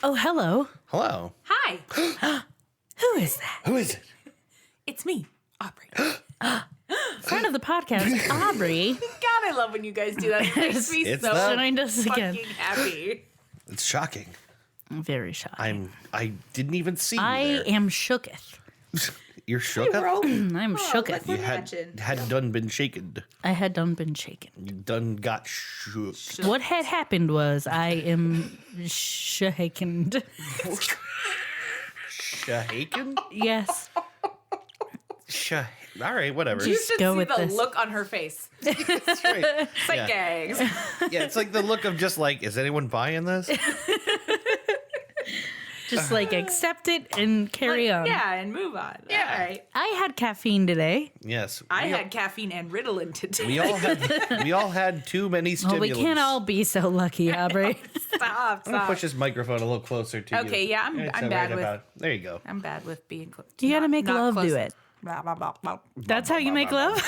Oh, hello. Hello. Hi. Who is that? Who is it? It's me, Aubrey. Friend of the podcast, Aubrey. God, I love when you guys do that. It makes me It's so the- Joined us again. fucking happy. It's shocking. Very shy. I didn't even see you I there. am shooketh. You're shook up? I'm shooketh. You had done been shaken. I had done been shaken. You done got shook. What had happened was I am shaken. Shaken? Yes. All right, whatever. You Just should go see with the this. look on her face. That's right. It's like gangs. Yeah, it's like the look of just like, is anyone buying this? Just like accept it and carry on. Yeah, and move on. Yeah. All right. I had caffeine today. Yes. I had caffeine and Ritalin today. We all had too many Well, stimulants. we can't all be so lucky, Aubrey. Stop. I'm gonna push this microphone a little closer to you. Okay, yeah, I'm bad with- There you go. I'm bad with being close. You gotta make not love close. do it. Blah, blah, blah, blah. That's how you make love?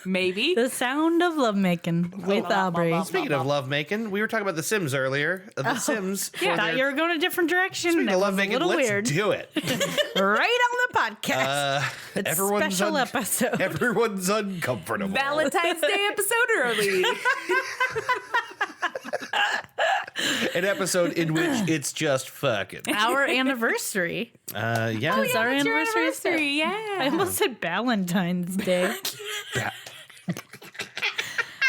Maybe. The sound of lovemaking with Aubrey. Speaking of lovemaking, we were talking about The Sims earlier. The Sims. Yeah. for Thought their- you were going a different direction. Speaking That of was a lovemaking, little let's weird. do it. Right on the podcast. It's Everyone's special episode. Everyone's uncomfortable. Valentine's Day episode early. An episode in which it's just fucking. Our anniversary. Yeah. It's our It's your anniversary. anniversary, I yeah. almost said Valentine's Day. Ba-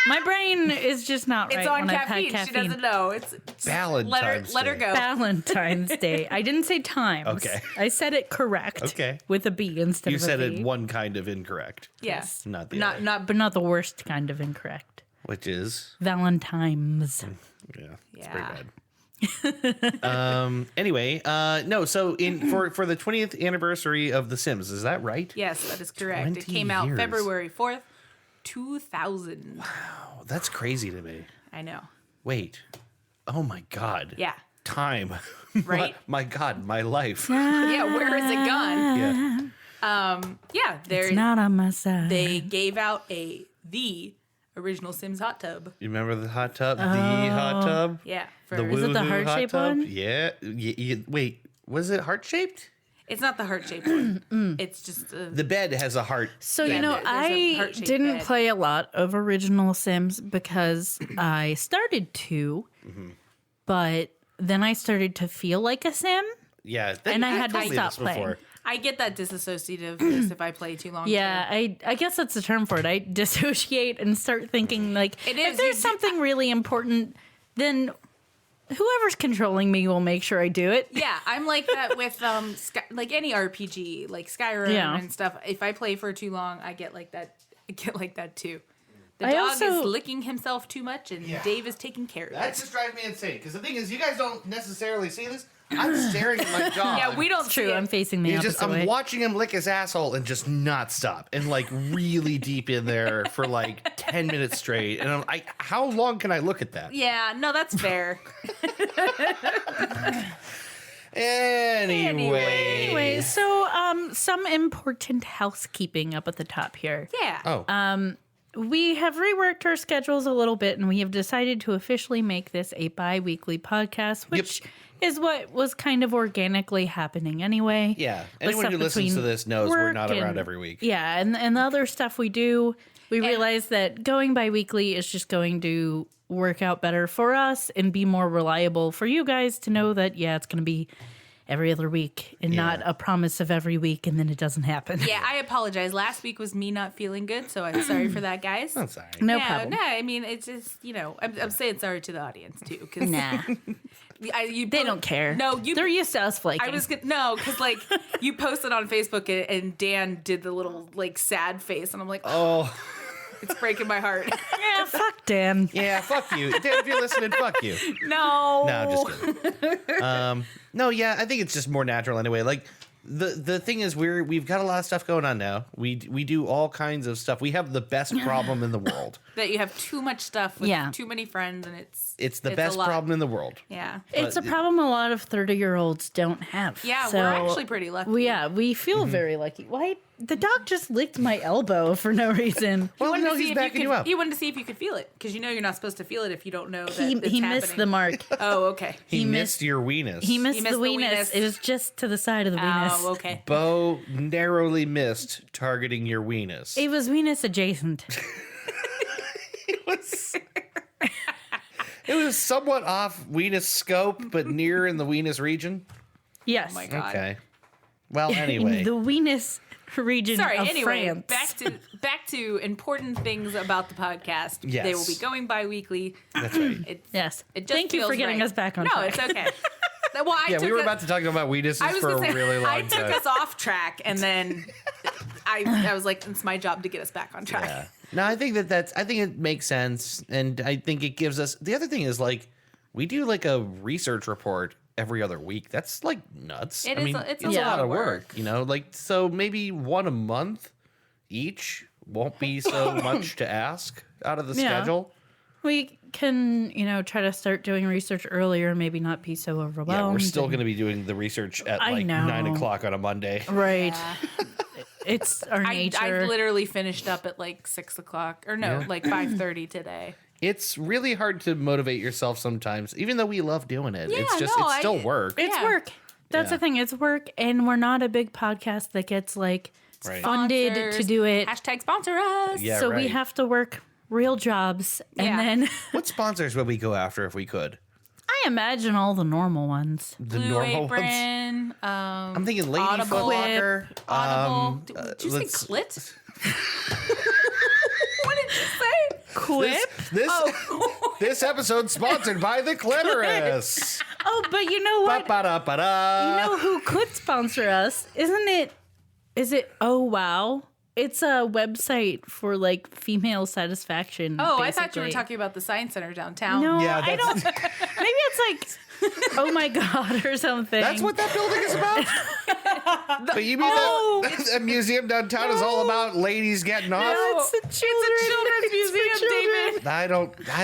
My brain is just not right It's on when I've caffeine. had She caffeine. doesn't know. It's Valentine's let her Day. go. Valentine's Day. I didn't say times. Okay. I said it correct. Okay. With a B instead You of a said V. it one kind of incorrect, Yes. not the other. But not the worst kind of incorrect. Which is, Valentine's. yeah, it's Yeah. pretty bad. Anyway, no. So for the 20th anniversary of The Sims, is that right? Yes, that is correct. 20 It came out years. February 4th, 2000. Oh, that's crazy to me. I know. Wait. Oh my God. Yeah. Time. Right? my God. My life. Yeah, where is it gone? Yeah. Yeah, It's not on my side. they gave out the original Sims hot tub. You remember the hot tub? The hot tub. Yeah. For, The Is it the woohoo heart-shaped hot tub? one? Yeah. Wait. Was it heart shaped? it's not the heart-shaped one. It's just The bed has a heart. So, Yeah, you know, there's a I heart-shaped didn't bed. play a lot of original Sims because I started to, but then I started to feel like a Sim. Yeah. And I you've had to told me stop this before. playing. I get that disassociativeness if I play too long. Yeah, too. I guess that's the term for it. I dissociate and start thinking like, It if is, there's you- something really important, then whoever's controlling me will make sure I do it. Yeah, I'm like that with like any RPG, like Skyrim Yeah. and stuff. If I play for too long, I get like that. I get like that too. The I dog also- is licking himself too much, and Yeah. Dave is taking care of That it. just drives me insane. Because the thing is, you guys don't necessarily see this. I'm staring at my dog. Yeah, we don't It's true. see it. I'm facing the opposite I'm way. watching him lick his asshole and just not stop and like really deep in there for like 10 minutes straight. And how long can I look at that? Yeah, no, that's fair. Anyway, so some important housekeeping up at the top here. Yeah. Oh, We have reworked our schedules a little bit, and we have decided to officially make this a bi-weekly podcast, which is what was kind of organically happening anyway. yeah. With Anyone stuff who listens to between this knows we're work not around and- every week. Yeah, and the other stuff we do, we realize that going bi-weekly is just going to work out better for us and be more reliable for you guys to know that, yeah, it's going to be every other week and not a promise of every week and then it doesn't happen. Yeah, I apologize. Last week was me not feeling good, so I'm sorry for that, guys. I'm sorry. No yeah, problem. no, I mean, it's just, I'm saying sorry to the audience, too. Cause Nah, they don't care. No, they're used to us flaking. I was gonna, no, because like you posted on Facebook and Dan did the little like sad face, and I'm like, Oh, it's breaking my heart. yeah, fuck Dan. yeah. Fuck you. Dan, if you're listening, fuck you. No, No, I'm just kidding. No, yeah, I think it's just more natural anyway. Like the thing is, we've got a lot of stuff going on now. We do all kinds of stuff. We have the best problem in the world. that you have too much stuff with Yeah. too many friends, and It's the a best lot. problem in the world. Yeah, It's a problem a lot of 30-year-olds don't have. yeah, So, we're actually pretty lucky. we feel very lucky. Why? The dog just licked my elbow for no reason. Well, wanted to no, see he's if backing you could- up. He wanted to see if you could feel it because you're not supposed to feel it if you don't know that He it's missed happening. the mark. Oh, okay. He he missed missed- your weenus. He missed missed the weenus. It was just to the side of the weenus. Oh, okay. Bo narrowly missed targeting your weenus. It was weenus adjacent. It was somewhat off weenus scope, but near in the weenus region. Yes. Oh my God. Okay. Well, anyway. In the weenus region Sorry. of Anyway, France. back to important things about the podcast. Yes. They will be going bi-weekly. That's right. Yes. It just Thank you for feels getting right. us back on No, track. it's okay. Well, We were about to talk about weenuses I was for a gonna say, really long I time. took us off track, and then I was like, it's my job to get us back on track. Yeah. No, I think I think it makes sense. And I think it gives us, the other thing is like, we do like a research report every other week. That's like nuts. It's it's a a lot lot of of work, you know, like, so maybe one a month each won't be so much to ask out of the Yeah. schedule. We can, try to start doing research earlier and maybe not be so overwhelmed. Yeah, we're still going to be doing the research at I like know. 9 o'clock on a Monday. Right. Yeah. It's our I nature. literally finished up at like 6 o'clock, or no, like 5:30 today. It's really hard to motivate yourself sometimes, even though we love doing it. Yeah, It's just, no, it's still I- work. It's Yeah. work. That's Yeah. the thing. It's work. And we're not a big podcast that gets like Right. funded to Sponsors. do it. Hashtag sponsor us. Yeah, so we right. have to work real jobs. And Yeah. then What sponsors would we go after if we could? I imagine all the normal ones. The Blue normal ones? Apron. I'm thinking Lady Audible. Foot Locker. Audible. Did you say let's- clit? What did you say? Quip? This Oh. this episode sponsored by the clitoris. Oh, but you know what? Ba-ba-da-ba-da. You know who could sponsor us? Isn't it? Is it? Oh, wow. It's a website for like female satisfaction. Oh, I thought you were basically. talking about the Science Center downtown. No, Yeah, I that's- don't. Maybe it's like, oh my God, or something. That's what that building is about? But you mean that a museum downtown is all about ladies getting off? It's the children's Museum, David.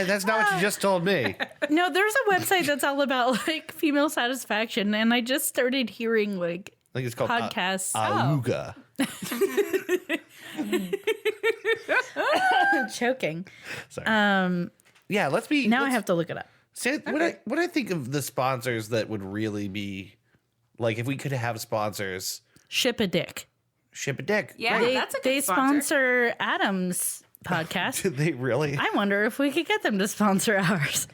That's not what you just told me. No, there's a website that's all about like female satisfaction, and I just started hearing like I think it's called podcasts. Auga. Choking. Sorry. Yeah, let's be. Now I let's- have to look it up. What I think of the sponsors that would really be like if we could have sponsors. Ship a dick. Ship a dick. Yeah, Great. that's a good They sponsor. sponsor Adam's podcast. Did they really? I wonder if we could get them to sponsor ours.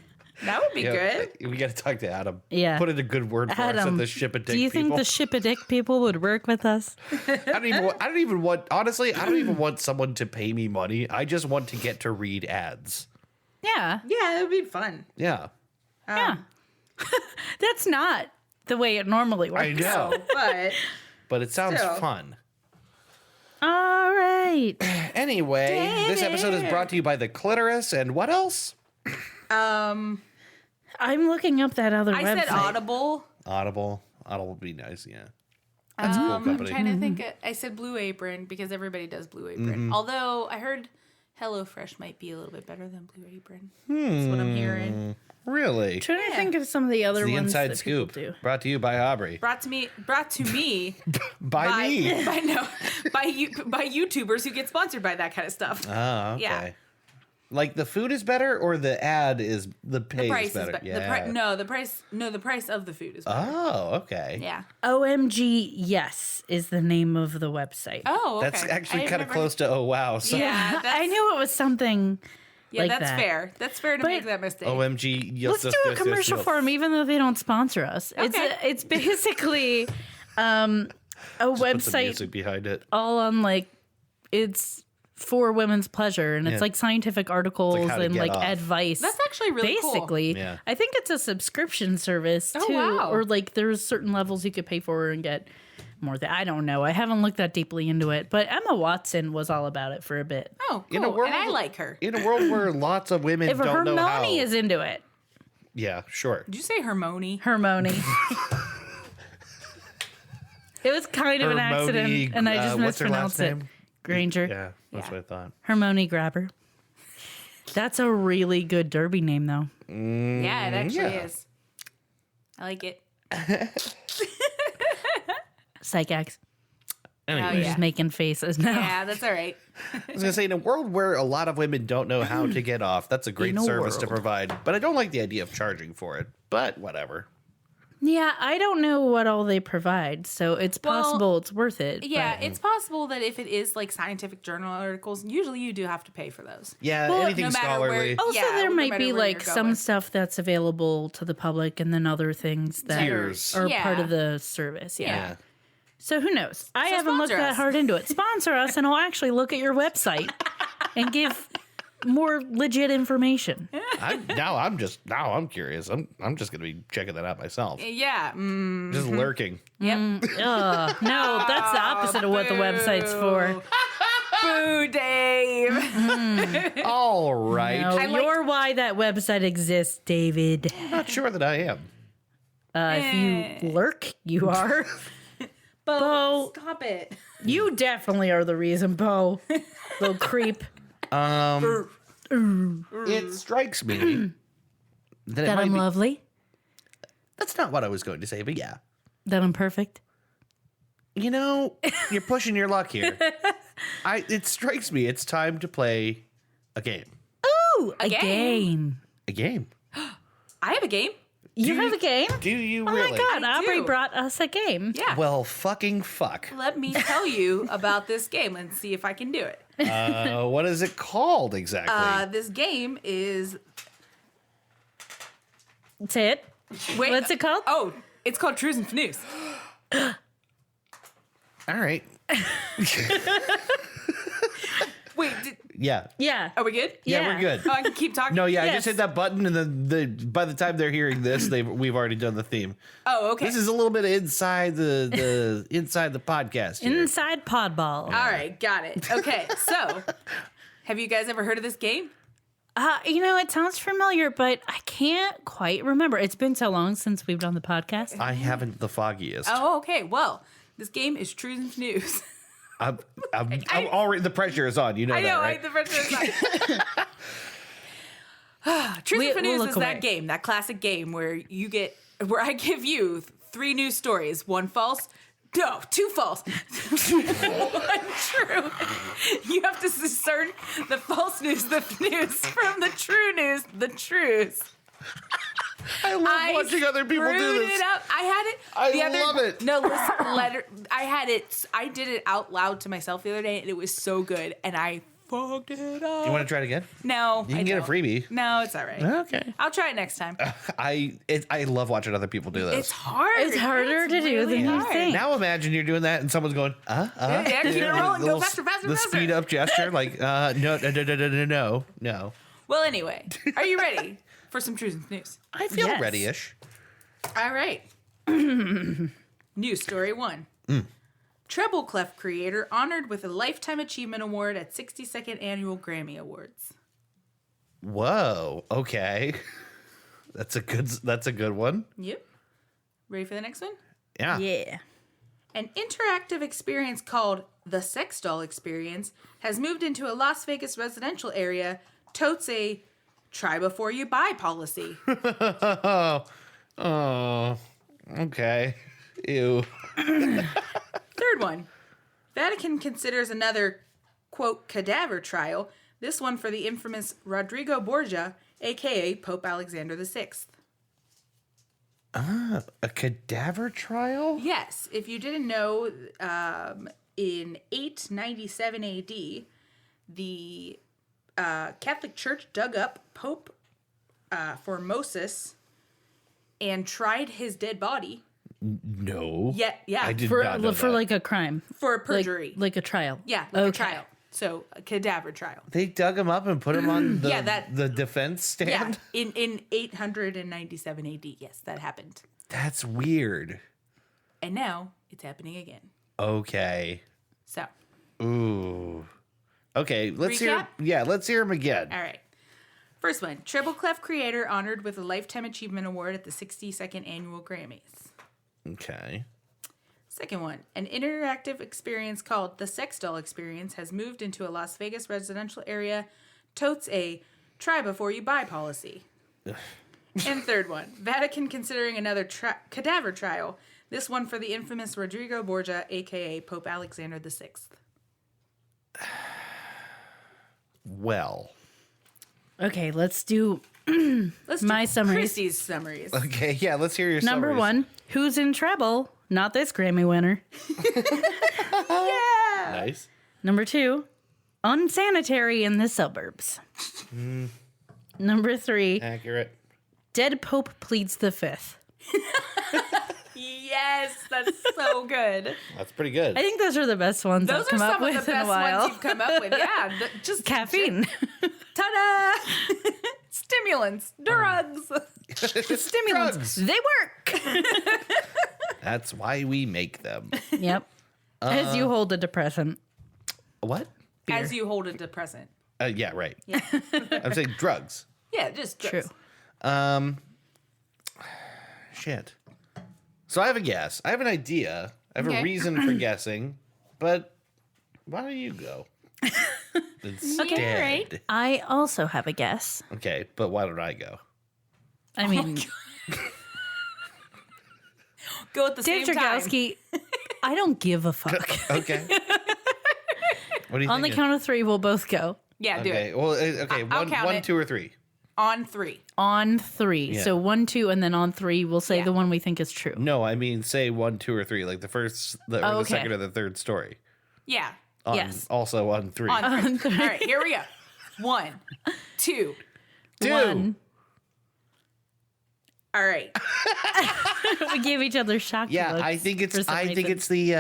That would be Yeah, good. We got to talk to Adam. Yeah. Put in a good word for us at Adam, the Ship a Dick do you people. think the Ship a Dick people would work with us? I don't even want. Honestly, I don't even want someone to pay me money. I just want to get to read ads. Yeah. Yeah, it would be fun. Yeah. Yeah. That's not the way it normally works. I know, But but it sounds Still. fun. All right. Anyway, this episode is brought to you by the clitoris and what else? um, I'm looking up that other I website. said Audible. Audible. Audible would be nice. Yeah. That's a cool I'm company. trying to think. I said Blue Apron because everybody does Blue Apron. Although I heard HelloFresh might be a little bit better than Blue Apron. That's what I'm hearing. Really? Trying to think of some of the other The ones inside that scoop. people do. Brought to you by Aubrey. Brought to me By me. by YouTubers who get sponsored by that kind of stuff. Oh, okay. Yeah. Like the food is better or the ad is the pay The price is better? is better. The price of the food is better. Oh, okay. Yeah. OMG Yes is the name of the website. Oh, okay. That's actually I've kind of never- close to oh wow. So Yeah, that's, I knew it was something yeah, like that's that. fair. That's fair to But- make that mistake. OMG. Yes, Let's do a commercial for them, even though they don't sponsor us. Okay. It's basically a Put the website music behind it. all on like it's for women's pleasure, and Yeah. it's like scientific articles how to and get like off. advice. That's actually really cool. basically. Yeah. I think it's a subscription service Oh, too, wow. or like there's certain levels you could pay for and get more. I don't know. I haven't looked that deeply into it, but Emma Watson was all about it for a bit. Oh, cool. In a world- and I like her. In a world where lots of women If don't know how. Hermione is into it, Yeah, sure. Did you say Hermione? Hermione. It was kind of an accident, and I just what's her last mispronounced it. name? Granger. Yeah, that's Yeah. what I thought. Hermione Grabber. That's a really good derby name, though. Yeah, it actually yeah. is. I like it. Psychax. Anyway, Oh, We're yeah. just making faces now. Yeah, that's all right. I was gonna say, in a world where a lot of women don't know how to get off, that's a great In a service to world. provide. But I don't like the idea of charging for it. But whatever. Yeah, I don't know what all they provide, so it's possible it's worth it. Yeah, but- it's possible that if it is like scientific journal articles, usually you do have to pay for those. Yeah, Well, anything no matter scholarly. where- Also, Yeah, there no might matter be where like you're some going. stuff that's available to the public and then other things that Tiers. are Yeah. part of the service. Yeah. Yeah. So who knows? I So haven't looked sponsor that us. hard into it. Sponsor us and I'll actually look at your website and give more legit information. I'm curious. I'm just gonna be checking that out myself. Yeah. Just lurking. Yep. Ugh, no, that's the opposite of what the website's for. Boo, Dave. All right. No, like- you're why that website exists, David. I'm not sure that I am. If you lurk, you are. Bo. Stop it. You definitely are the reason, Bo. Little creep. It strikes me that it That might I'm be, lovely. That's not what I was going to say, but yeah. That I'm perfect. You know, you're pushing your luck here. It strikes me it's time to play a game. Ooh, a game? game. A game. I have a game. You have a game? Do you Oh really? my god, I Aubrey do. brought us a game. Yeah. Well, fucking fuck. Let me tell you about this game and see if I can do it. What is it called exactly? This game is. Say it. Wait. What's it called? Oh, it's called Trues and Fnews. All right. Wait, Yeah. Yeah. are we good? Yeah, we're good. Oh, I can keep talking? No, yeah, I Yes. just hit that button, and then by the time they're hearing this, we've already done the theme. Oh, okay. This is a little bit inside the inside the podcast. Here. All Inside Podball. right, got it. Okay, so have you guys ever heard of this game? It sounds familiar, but I can't quite remember. It's been so long since we've done the podcast. I haven't the foggiest. Oh, okay. Well, this game is Trues and Fnews. I'm already, the pressure is on. You know I that, know, right? the first is Trues and We'll Fnews look is away. that game, that classic game where I give you 3 news stories, 1 false. No, 2 false. 1 true. You have to discern the false news, the news, from the true news, the trues. I love watching other people do screwed this. It up. I had it. I love it. No, listen, I had it. I did it out loud to myself the other day, and it was so good, and I fucked it up. You want to try it again? No, You can get a freebie. No, it's all right. Okay. I'll try it next time. I love watching other people do this. It's hard. It's harder to do really than you hard. think. Now imagine you're doing that and someone's going, Yeah, keep it rolling. Go faster, faster, the faster. speed up gesture, like, no. Well, anyway, are you ready for some Trues and Fnews? I feel Yes. ready-ish. All right. News story 1. Treble clef creator honored with a Lifetime Achievement Award at 62nd Annual Grammy Awards. Whoa. Okay. That's a good one. Yep. Ready for the next one? Yeah. Yeah. An interactive experience called the Sex Doll Experience has moved into a Las Vegas residential area, totes a try before you buy policy. Oh. Okay. Ew. Third one. Vatican considers another, quote, cadaver trial, this one for the infamous Rodrigo Borgia, a.k.a. Pope Alexander VI. A cadaver trial? Yes, if you didn't know, in 897 AD, the Catholic Church dug up Pope Formosus and tried his dead body. No. Yeah. I did For not know that. like a crime. For Like, perjury. like a trial. yeah, like a Okay. trial. So, a cadaver trial. They dug him up and put him on the, Yeah, that- the defense stand? Yeah, in 897 AD. Yes, that happened. That's weird. And now it's happening again. Okay. So, Ooh. Okay, let's hear. Recap? Yeah, let's hear him again. all right. First one, Treble clef creator honored with a Lifetime Achievement Award at the 62nd Annual Grammys. Okay. Second one, an interactive experience called the Sex Doll Experience has moved into a Las Vegas residential area, totes a try before you buy policy. And third one, Vatican considering another cadaver trial, this one for the infamous Rodrigo Borgia, a.k.a. Pope Alexander VI. Well, Okay, let's do Let's my do summaries. Christy's summaries. Okay, yeah, let's hear your Number summaries. 1, who's in trouble? Not this Grammy winner. Yeah. Nice. Number 2, unsanitary in the suburbs. Number 3, Accurate. dead Pope pleads the fifth. Yes, that's so good. That's pretty good. I think those are the best ones Those I've are come up some of with the in a best while. ones you've come up with. Yeah, just Caffeine. Ta-da! Stimulants, drugs. Stimulants. Drugs. They work. That's why we make them. Yep. As you hold a depressant. What? As you hold a depressant. Yeah, right. I'm saying drugs. Yeah, just drugs. True. Shit. So I have a guess. I have an idea. I have a Okay. reason for guessing, but why don't you go? Instead. right. I also have a guess. Okay, but why don't I go? I mean, Go at the Dave same time. Dragowski, I don't give a fuck. Okay. What do you On the think? count of 3, we'll both go. Yeah, do Okay. it. Well, okay. I'll One, count one, it. 2, or 3. On 3. On 3. Yeah. So 1, 2, and then on 3, we'll say Yeah. the one we think is true. No, I mean say 1, 2, or 3, like the first, or the okay. second, or the third story. Yeah. On, Yes. Also on 3. On 3. All right, here we go. 1, 2. 2. 1. All right. We gave each other shock Yeah, looks I think for it's. some I think reason. it's the.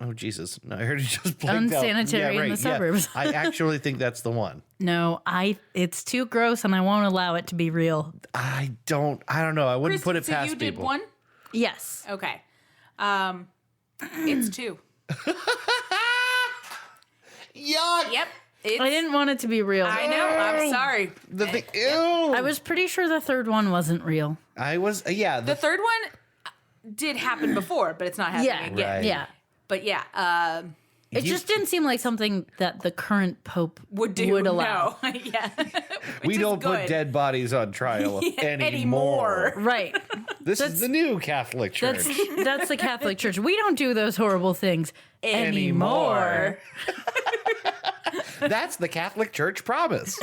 Oh Jesus! No, I heard you just blanked out. Unsanitary in the suburbs. I actually think that's the one. No, it's too gross and I won't allow it to be real. I don't know. I wouldn't put it so past you did people. 1? Yes. Okay. It's 2. Yuck! Yep. It's, I didn't want it to be real. I know. I'm sorry. The thing. Ew! I was pretty sure the third one wasn't real. I was. Yeah. The third one did happen before, but it's not happening Yeah. again. Right. Yeah. But yeah, It just didn't seem like something that the current pope would do. would allow. No. Yeah. we Which is don't put good. dead bodies on trial anymore. Anymore. Right. This is the new Catholic Church. That's the Catholic Church. We don't do those horrible things anymore. That's the Catholic Church promise.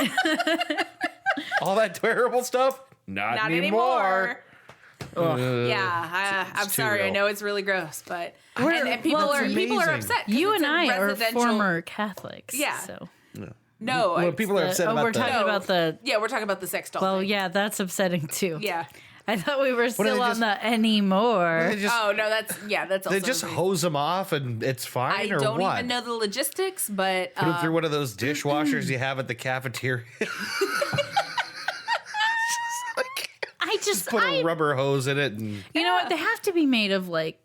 All that terrible stuff, not Not anymore. anymore. Yeah, I'm too sorry. I real. know it's really gross, but We're- and people well, are it's people are amazing. upset. 'cause You it's and a I are residential- former Catholics. Yeah. So No, Well, it's people are upset oh, about we're talking No. about the. yeah, we're talking about the sex doll. Well, thing. yeah, that's upsetting too. Yeah. I thought we were do still they on just- the anymore. They just, Oh no, that's also. they just rude. hose them off and it's fine, I or don't what? even know the logistics, but Put them through one of those dishwashers you have at the cafeteria. I just, Put a rubber hose in it, and you know what? They have to be made of like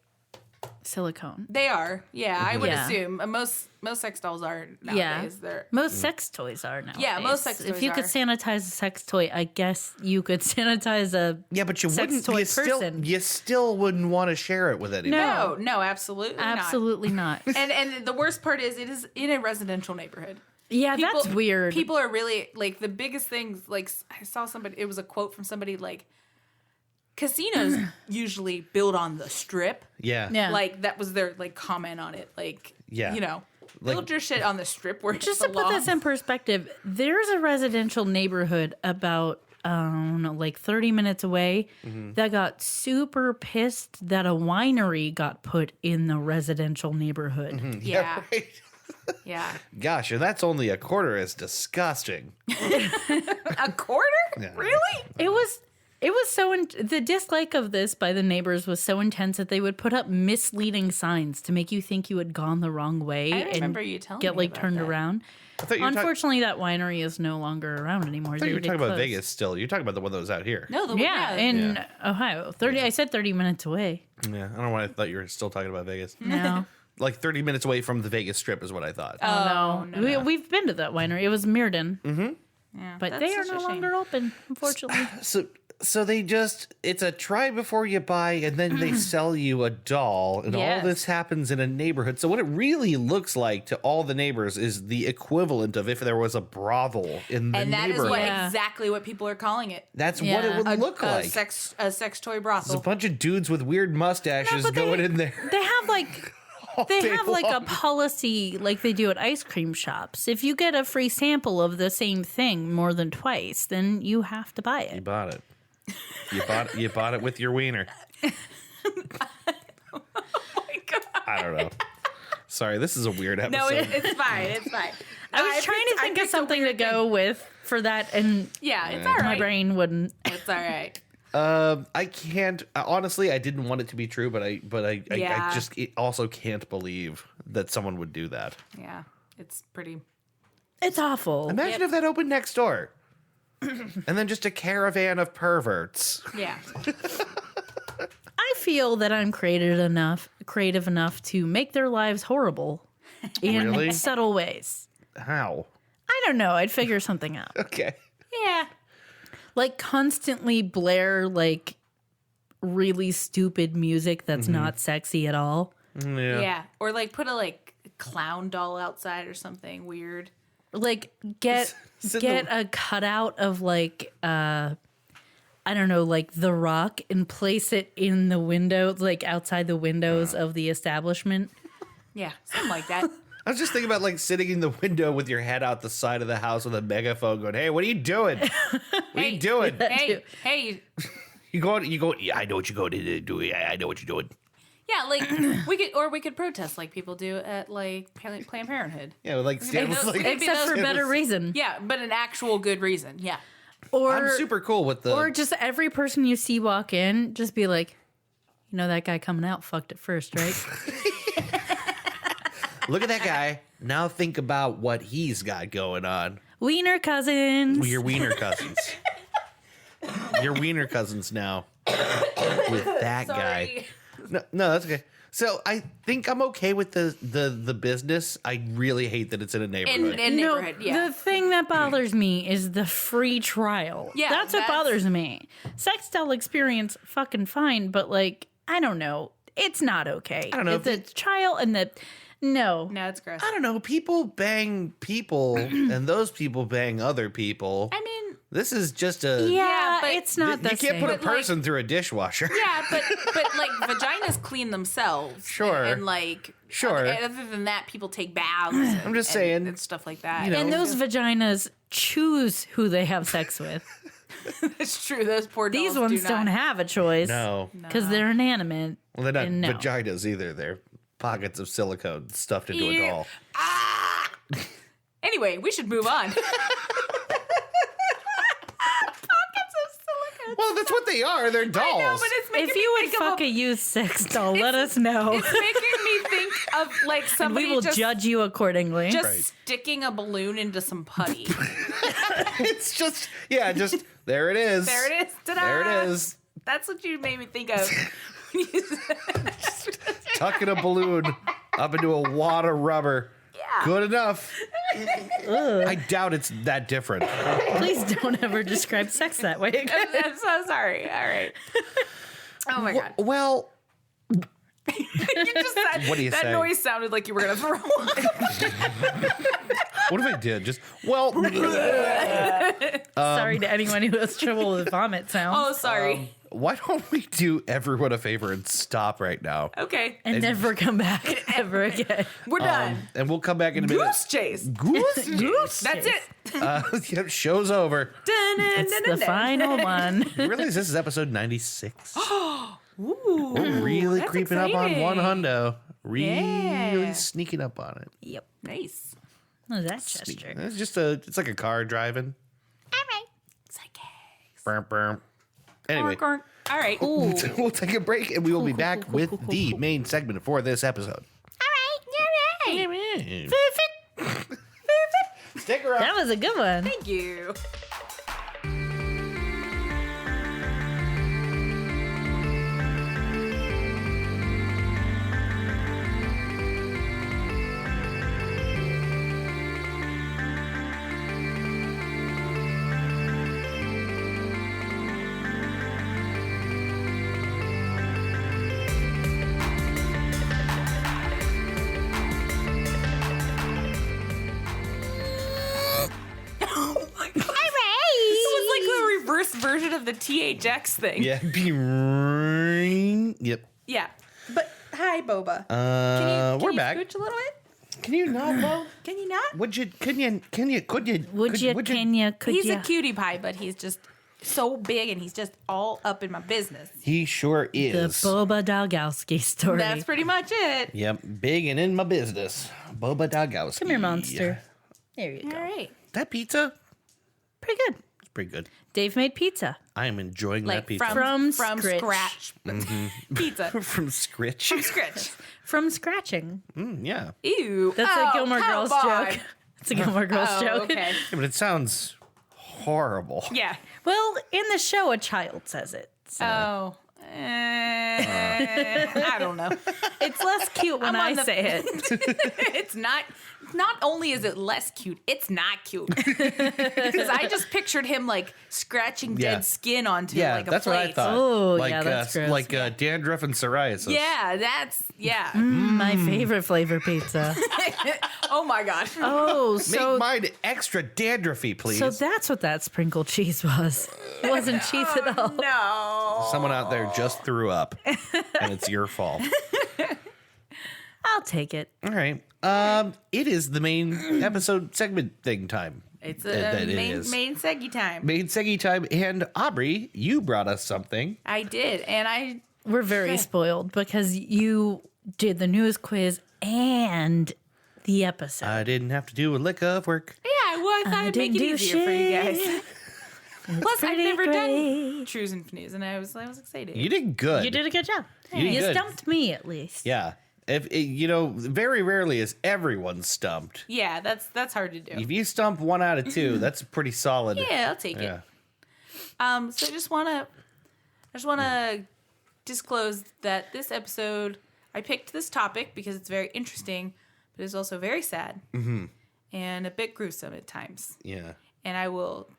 silicone. they are. Yeah, I would Yeah. assume most sex dolls are nowadays. Yeah. They're Most sex toys are now. Yeah, most sex If toys you could are. sanitize a sex toy, I guess you could sanitize a yeah, but you sex wouldn't. toy You still wouldn't want to share it with anyone. no, absolutely, absolutely not. not. And the worst part is it is in a residential neighborhood. Yeah, that's weird. People are really like the biggest things. Like I saw somebody. It was a quote from somebody like, casinos usually build on the strip. Yeah. Yeah. Like that was their like comment on it. Like Yeah. you know, Like- build your shit on the strip where Just it to put this belongs. in perspective, there's a residential neighborhood about like 30 minutes away that got super pissed that a winery got put in the residential neighborhood. Yeah, Right. yeah. Gosh, and that's only a quarter as disgusting. A quarter? Yeah. Really? It was the dislike of this by the neighbors was so intense that they would put up misleading signs to make you think you had gone the wrong way I and remember you telling get me like about turned that. around. I thought you were talking. Unfortunately, that winery is no longer around anymore. I thought you were They talking did about close. Vegas still. You're talking about the one that was out here. No, the Yeah, in Ohio. 30. I said 30 minutes away. Yeah, I don't know why I thought you were still talking about Vegas. No. Like 30 minutes away from the Vegas Strip is what I thought. Oh, no. We've been to that winery. It was Mirden. Yeah, But that's they are such no a shame. longer open, unfortunately. So they just, it's a try before you buy, and then they sell you a doll, and all Yes. this happens in a neighborhood. So what it really looks like to all the neighbors is the equivalent of if there was a brothel in the And that is neighborhood. what Yeah. exactly what people are calling it. That's what Yeah. it would look a like. sex toy There's a brothel. bunch of dudes with weird mustaches but going in there. They have like They day have like a long. policy like they do at ice cream shops. If you get a free sample of the same thing more than twice, then you have to buy You it. bought it. You bought it with your wiener. Oh my God. I don't know. Sorry, this is a weird episode. No, it's fine. It's fine. I was trying to think of something to go with for that, and Yeah, it's all my right. brain wouldn't. It's all right. I can't. Honestly, I didn't want it to be true, but I Yeah. just also can't believe that someone would do that. Yeah, it's pretty. It's awful. Imagine if that opened next door, and then just a caravan of perverts. Yeah. I feel that I'm creative enough to make their lives horrible in Really? subtle ways. How? I don't know. I'd figure something out. Okay. Yeah. Like constantly blare like really stupid music that's not sexy at all. Yeah. Or like put a like clown doll outside or something weird. Like get a cutout of like I don't know, like The Rock and place it in the window, like outside the windows of the establishment. Yeah, something like that. I was just thinking about like sitting in the window with your head out the side of the house with a megaphone going, "Hey, what are you doing? What are you doing? Hey. You go, yeah, I know what you're going to do. I know what you're doing." Yeah, like we could protest like people do at like Planned Parenthood. Yeah, like stand with, like Except for those- better reason. Yeah, but an actual good reason. Yeah. Or I'm super cool with the or just every person you see walk in, just be like, you know that guy coming out fucked it first, right? look at that guy. Now think about what he's got going on. Wiener cousins. Your wiener cousins. Your wiener cousins now with that guy. Sorry. No, that's okay. So I think I'm okay with the business. I really hate that it's in a neighborhood. In No, neighborhood, yeah. the thing that bothers me is the free trial. Yeah, that's what that's- bothers me. Sex doll experience, fucking fine, but like, I don't know. It's not okay. I don't know if The trial and the no. No, it's gross. I don't know. People bang people, and those people bang other people. I mean, This is just a Yeah, but it's not the you can't same. put a But, like- person through a dishwasher. yeah, but like vaginas clean themselves. Sure. And like Sure. Other than that, people take baths. I'm just saying, and stuff like that. you know. And those vaginas choose who they have sex with. It's true. Those poor dolls These ones do not. don't have a choice. No. Because they're inanimate. Well, they're not And no. vaginas either. They're pockets of silicone stuffed into a Yeah. doll. Anyway, we should move on. Pockets of silicone. Well, that's what they are. They're dolls. I know, but it's making If me you would think of fuck a used sex doll, let us know. It's making me think of like And somebody we will just, judge you accordingly. just Right. sticking a balloon into some putty. It's just there it is. There it is. Ta-da! There it is. That's what you made me think of. Tucking a balloon up into a wad of rubber. Yeah. Good enough. I doubt it's that different. Please don't ever describe sex that way again. I'm so sorry. All right. Oh my god. Well, You just said, What do you that say? noise sounded like you were gonna throw up. what if I did? Sorry to anyone who has trouble with vomit sounds. Oh, sorry. Why don't we do everyone a favor and stop right now? Okay. and never come back ever again. We're done. And we'll come back in a minute. Goose chase. Goose? That's it. Yep, show's over. It's the final one. You realize this is episode 96? Ooh, We're really that's creeping up on one exciting. hundo. Really Yeah. sneaking up on it. Yep. Nice. What was that gesture? It's like a car driving. All right. Psychics. Burm, burm. Anyway, All right. we'll take a break and we will be back with the main segment for this episode. All right. Stick around. That was a good one. Thank you. It was like the reverse version of the THX thing. Yeah. Yep. Yeah. But hi. Hi, Boba. Can we're you back. scooch a little bit? Can you not, Bo? Can you not? Could you? He's a cutie pie, but he's just so big and he's just all up in my business. He sure The is. Boba Dogowski story. That's pretty much it. Yep, big and in my business. Boba Dogowski. Come here, monster. There you go. All right. That pizza, Pretty good. it's pretty good. Dave made pizza. I am enjoying that Like pizza. from Scritch. scratch pizza. From Scritch. From scratch. From scratching. Yeah. Ew. That's a Gilmore come Girls on. joke. It's a Gilmore Girls Oh, joke. okay. Yeah, but it sounds horrible. Yeah. Well, in the show, a child says it. So Oh. I don't know. it's less cute when I'm I on the- say it. It's not. Not only is it less cute, it's not cute. Because I just pictured him like scratching Yeah. dead skin onto Yeah, like a that's plate. what I thought. Oh, like, yeah, that's gross. Like dandruff and psoriasis. Yeah. My favorite flavor pizza. Oh my god. Oh, Make so mine extra dandruffy, please. so that's what that sprinkled cheese was. It wasn't cheese at all. No. Someone out there just threw up, and it's your fault. I'll take it. All right. It is the main episode segment thing time. It's That a it main is. seggy time. Main seggy time. And Aubrey, you brought us something. I did, and We're very spoiled because you did the news quiz and the episode. I didn't have to do a lick of work. yeah, well, I thought I'd make it didn't do easier for you guys. shit. Plus, I've pretty never done great. Trues and Fnews, and I was excited. You did good. You did a good job. You did good. Stumped me at least. Yeah. Very rarely is everyone stumped. Yeah, that's hard to do. If you stump 1 out of 2, that's pretty solid. Yeah, I'll take Yeah. it. So I just wanna disclose that this episode I picked this topic because it's very interesting, but it's also very sad and a bit gruesome at times. Yeah. And I will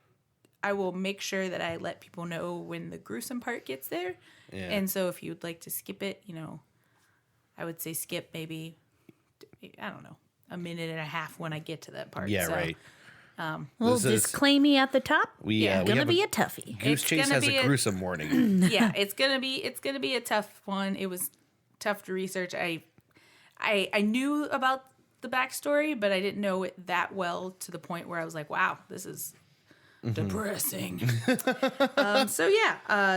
make sure that I let people know when the gruesome part gets there. Yeah. And so if you'd like to skip it, I would say skip maybe, I don't know, a minute and a half when I get to that part. Yeah, So right. Little This is- disclaimer at the top. We gonna have be a toughie. Goose It's Chase gonna has be a a- gruesome warning. Yeah, it's gonna be a tough one. It was tough to research. I knew about the backstory, but I didn't know it that well to the point where I was like, wow, this is depressing.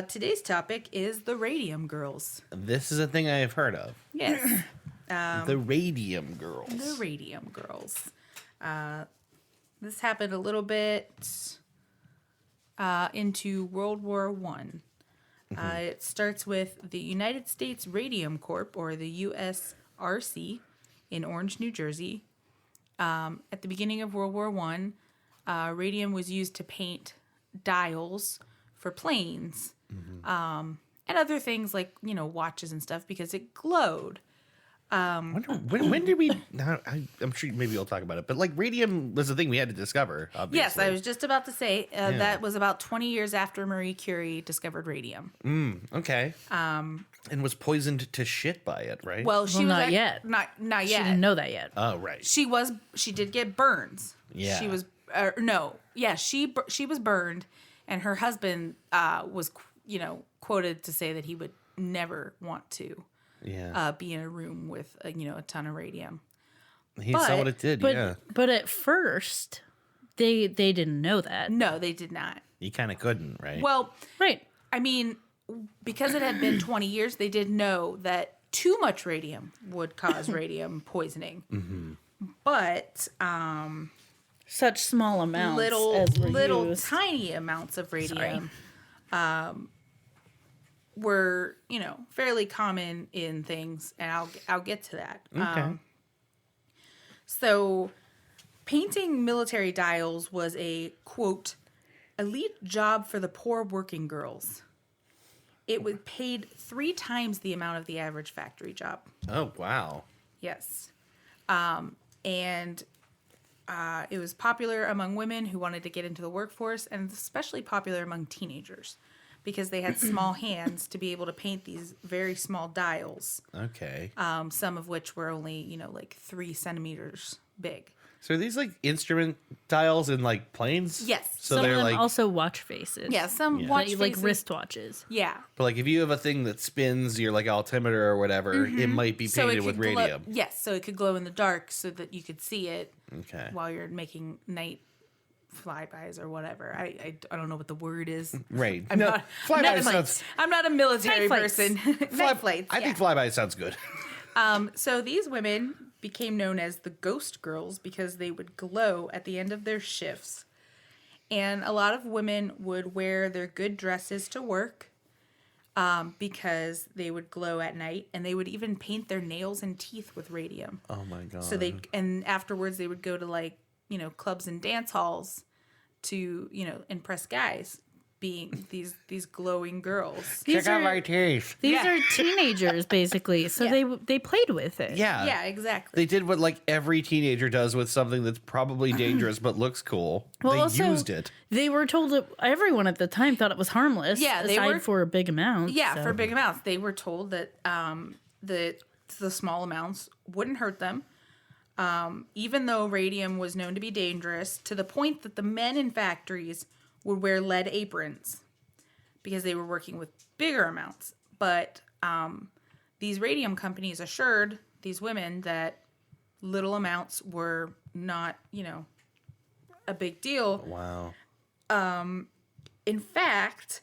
Today's topic is the Radium Girls. This is a thing I have heard of. Yes. The Radium Girls. The Radium Girls. This happened a little bit into World War One. It starts with the United States Radium Corp, or the USRC, in Orange, New Jersey. At the beginning of World War One, radium was used to paint dials for planes and other things like, watches and stuff because it glowed. When did we? I'm sure maybe you'll talk about it, but like radium was the thing we had to discover. Obviously. Yes, I was just about to say that was about 20 years after Marie Curie discovered radium. Okay. And was poisoned to shit by it, right? Well, she was not yet. Not She yet. didn't know that yet. Oh, right. She did get burns. Yeah. She was she was burned, and her husband was quoted to say that he would never want to Yeah. be in a room with a ton of radium. He saw what it did. Yeah. But at first, they didn't know that. No, they did not. You kind of couldn't, right? Well, Right. I mean, because it had been 20 years, they did know that too much radium would cause radium poisoning. But Such small amounts little as were used. tiny amounts of radium were fairly common in things, and I'll get to that. Okay. So painting military dials was a quote elite job for the poor working girls. It was paid 3 times the amount of the average factory job. Oh, wow. Yes. And it was popular among women who wanted to get into the workforce, and especially popular among teenagers because they had small hands to be able to paint these very small dials, Okay. some of which were only, like 3 centimeters big. So are these like instrument dials in like planes? Yes. So Some they're of them like, also watch faces. Yeah, some Yeah. watch Like faces. wristwatches. Yeah. but like if you have a thing that spins your like altimeter or whatever, it might be So it painted with could glow, radium. yes, so it could glow in the dark so that you could see it Okay. while you're making night flybys or whatever. I don't know what the word is. Right. I'm not- flyby Night sounds. I'm not a military Night flights. person. Night flights. I think flyby sounds good. So these women became known as the Ghost Girls because they would glow at the end of their shifts. And a lot of women would wear their good dresses to work because they would glow at night. And they would even paint their nails and teeth with radium. Oh my god. So and afterwards they would go to like, clubs and dance halls to, impress guys being these glowing girls. These are teeth. these Yeah. are teenagers basically, so Yeah. they played with it. Yeah. Yeah, exactly. They did what like every teenager does with something that's probably dangerous but looks cool. Well, they also, used it. They were told that everyone at the time thought it was harmless. Yeah, they aside were- for a big amount. Yeah, so. for big amounts. They were told that the small amounts wouldn't hurt them. Even though radium was known to be dangerous, to the point that the men in factories would wear lead aprons because they were working with bigger amounts. But these radium companies assured these women that little amounts were not, a big deal. Wow. In fact,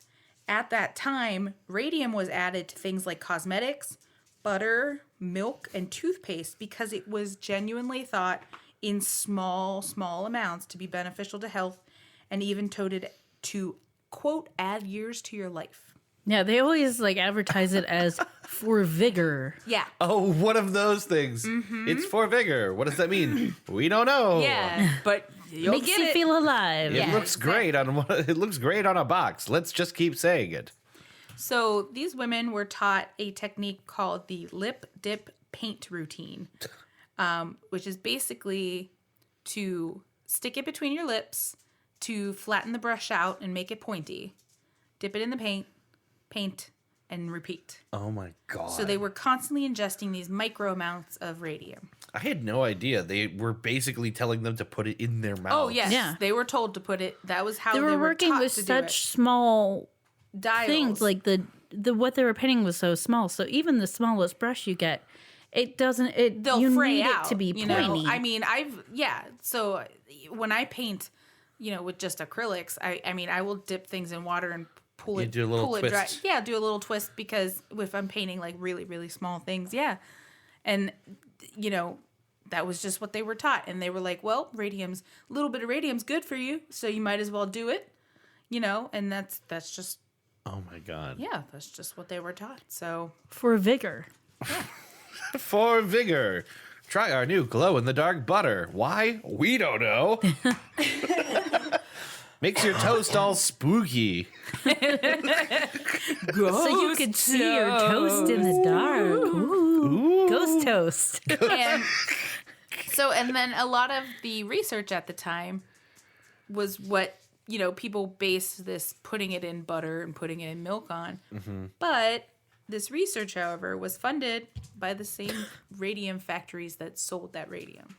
at that time, radium was added to things like cosmetics, butter, milk, and toothpaste because it was genuinely thought in small amounts to be beneficial to health and even touted to, quote, add years to your life. Yeah, they always like advertise it as for vigor. Yeah. Oh, one of those things. It's for vigor. What does that mean? We don't know. Yeah, but you'll Makes get you it. feel alive. It Yeah, looks great on it looks great on a box. Let's just keep saying it. So these women were taught a technique called the lip dip paint routine, which is basically to stick it between your lips to flatten the brush out and make it pointy. Dip it in the paint, and repeat. Oh my god. So they were constantly ingesting these micro amounts of radium. I had no idea. They were basically telling them to put it in their mouth. Oh, yes. Yeah. They were told to put it. That was how They were working taught with to do such small it. Dials. things. Like the what they were painting was so small. So even the smallest brush you get, it doesn't. They'll you fray need out it to be you pointy. know? I mean, So when I paint, with just acrylics, I will dip things in water and pull You it. do a little pull it dry. twist. Yeah, do a little twist because if I'm painting like really really small things, yeah, and that was just what they were taught, and they were like, well, a little bit of radium's good for you, so you might as well do it, and that's just. Oh my god. Yeah, that's just what they were taught. So for vigor. For vigor. Try our new glow in the dark butter. Why? We don't know. Makes your toast all spooky. So you could see your toast in the dark. Ooh. Ghost toast. and then a lot of the research at the time was what people based this putting it in butter and putting it in milk on. Mm-hmm. But this research, however, was funded by the same radium factories that sold that radium.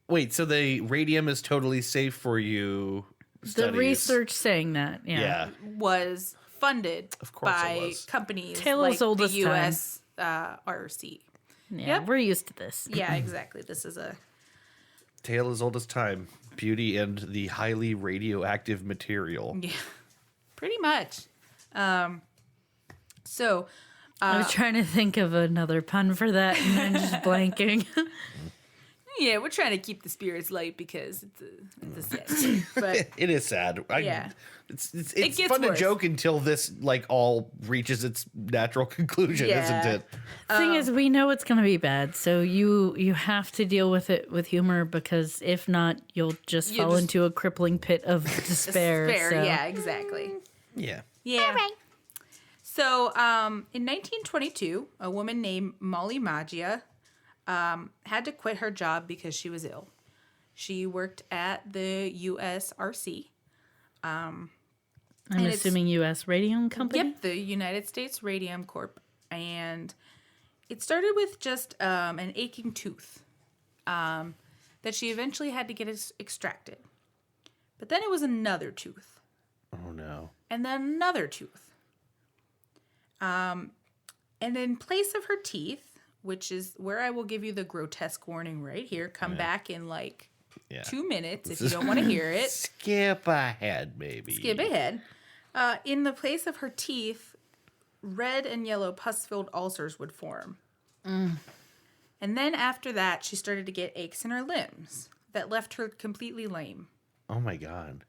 Wait, so the radium is totally safe for you? The Studies. research saying that. Yeah. Was funded Of course it by was. companies Tale like as old the as U.S. RC. Yeah, Yep. we're used to this. Yeah, exactly. This is a Tale as old as time. Beauty and the highly radioactive material. yeah, pretty much. So I was trying to think of another pun for that and then just blanking. yeah, we're trying to keep the spirits light because it's a sad. But It is sad. Yeah. It's gets fun to worse. joke until this all reaches its natural conclusion, Yeah. isn't it? Thing is, we know it's going to be bad, so you have to deal with it with humor because if not, you'll just fall into a crippling pit of despair. so. yeah, exactly. Yeah. Yeah. So, in 1922, a woman named Molly Maggia had to quit her job because she was ill. She worked at the USRC. I'm And it's- assuming U.S. Radium Company. Yep, the United States Radium Corp. And it started with just an aching tooth. that she eventually had to get extracted. But then it was another tooth. Oh, no. And then another tooth. And in place of her teeth, which is where I will give you the grotesque warning right here, come back in like 2 minutes if you don't want to hear it. Skip ahead, baby. Skip ahead. In the place of her teeth, red and yellow pus-filled ulcers would form. And then after that, she started to get aches in her limbs that left her completely lame. Oh, my God.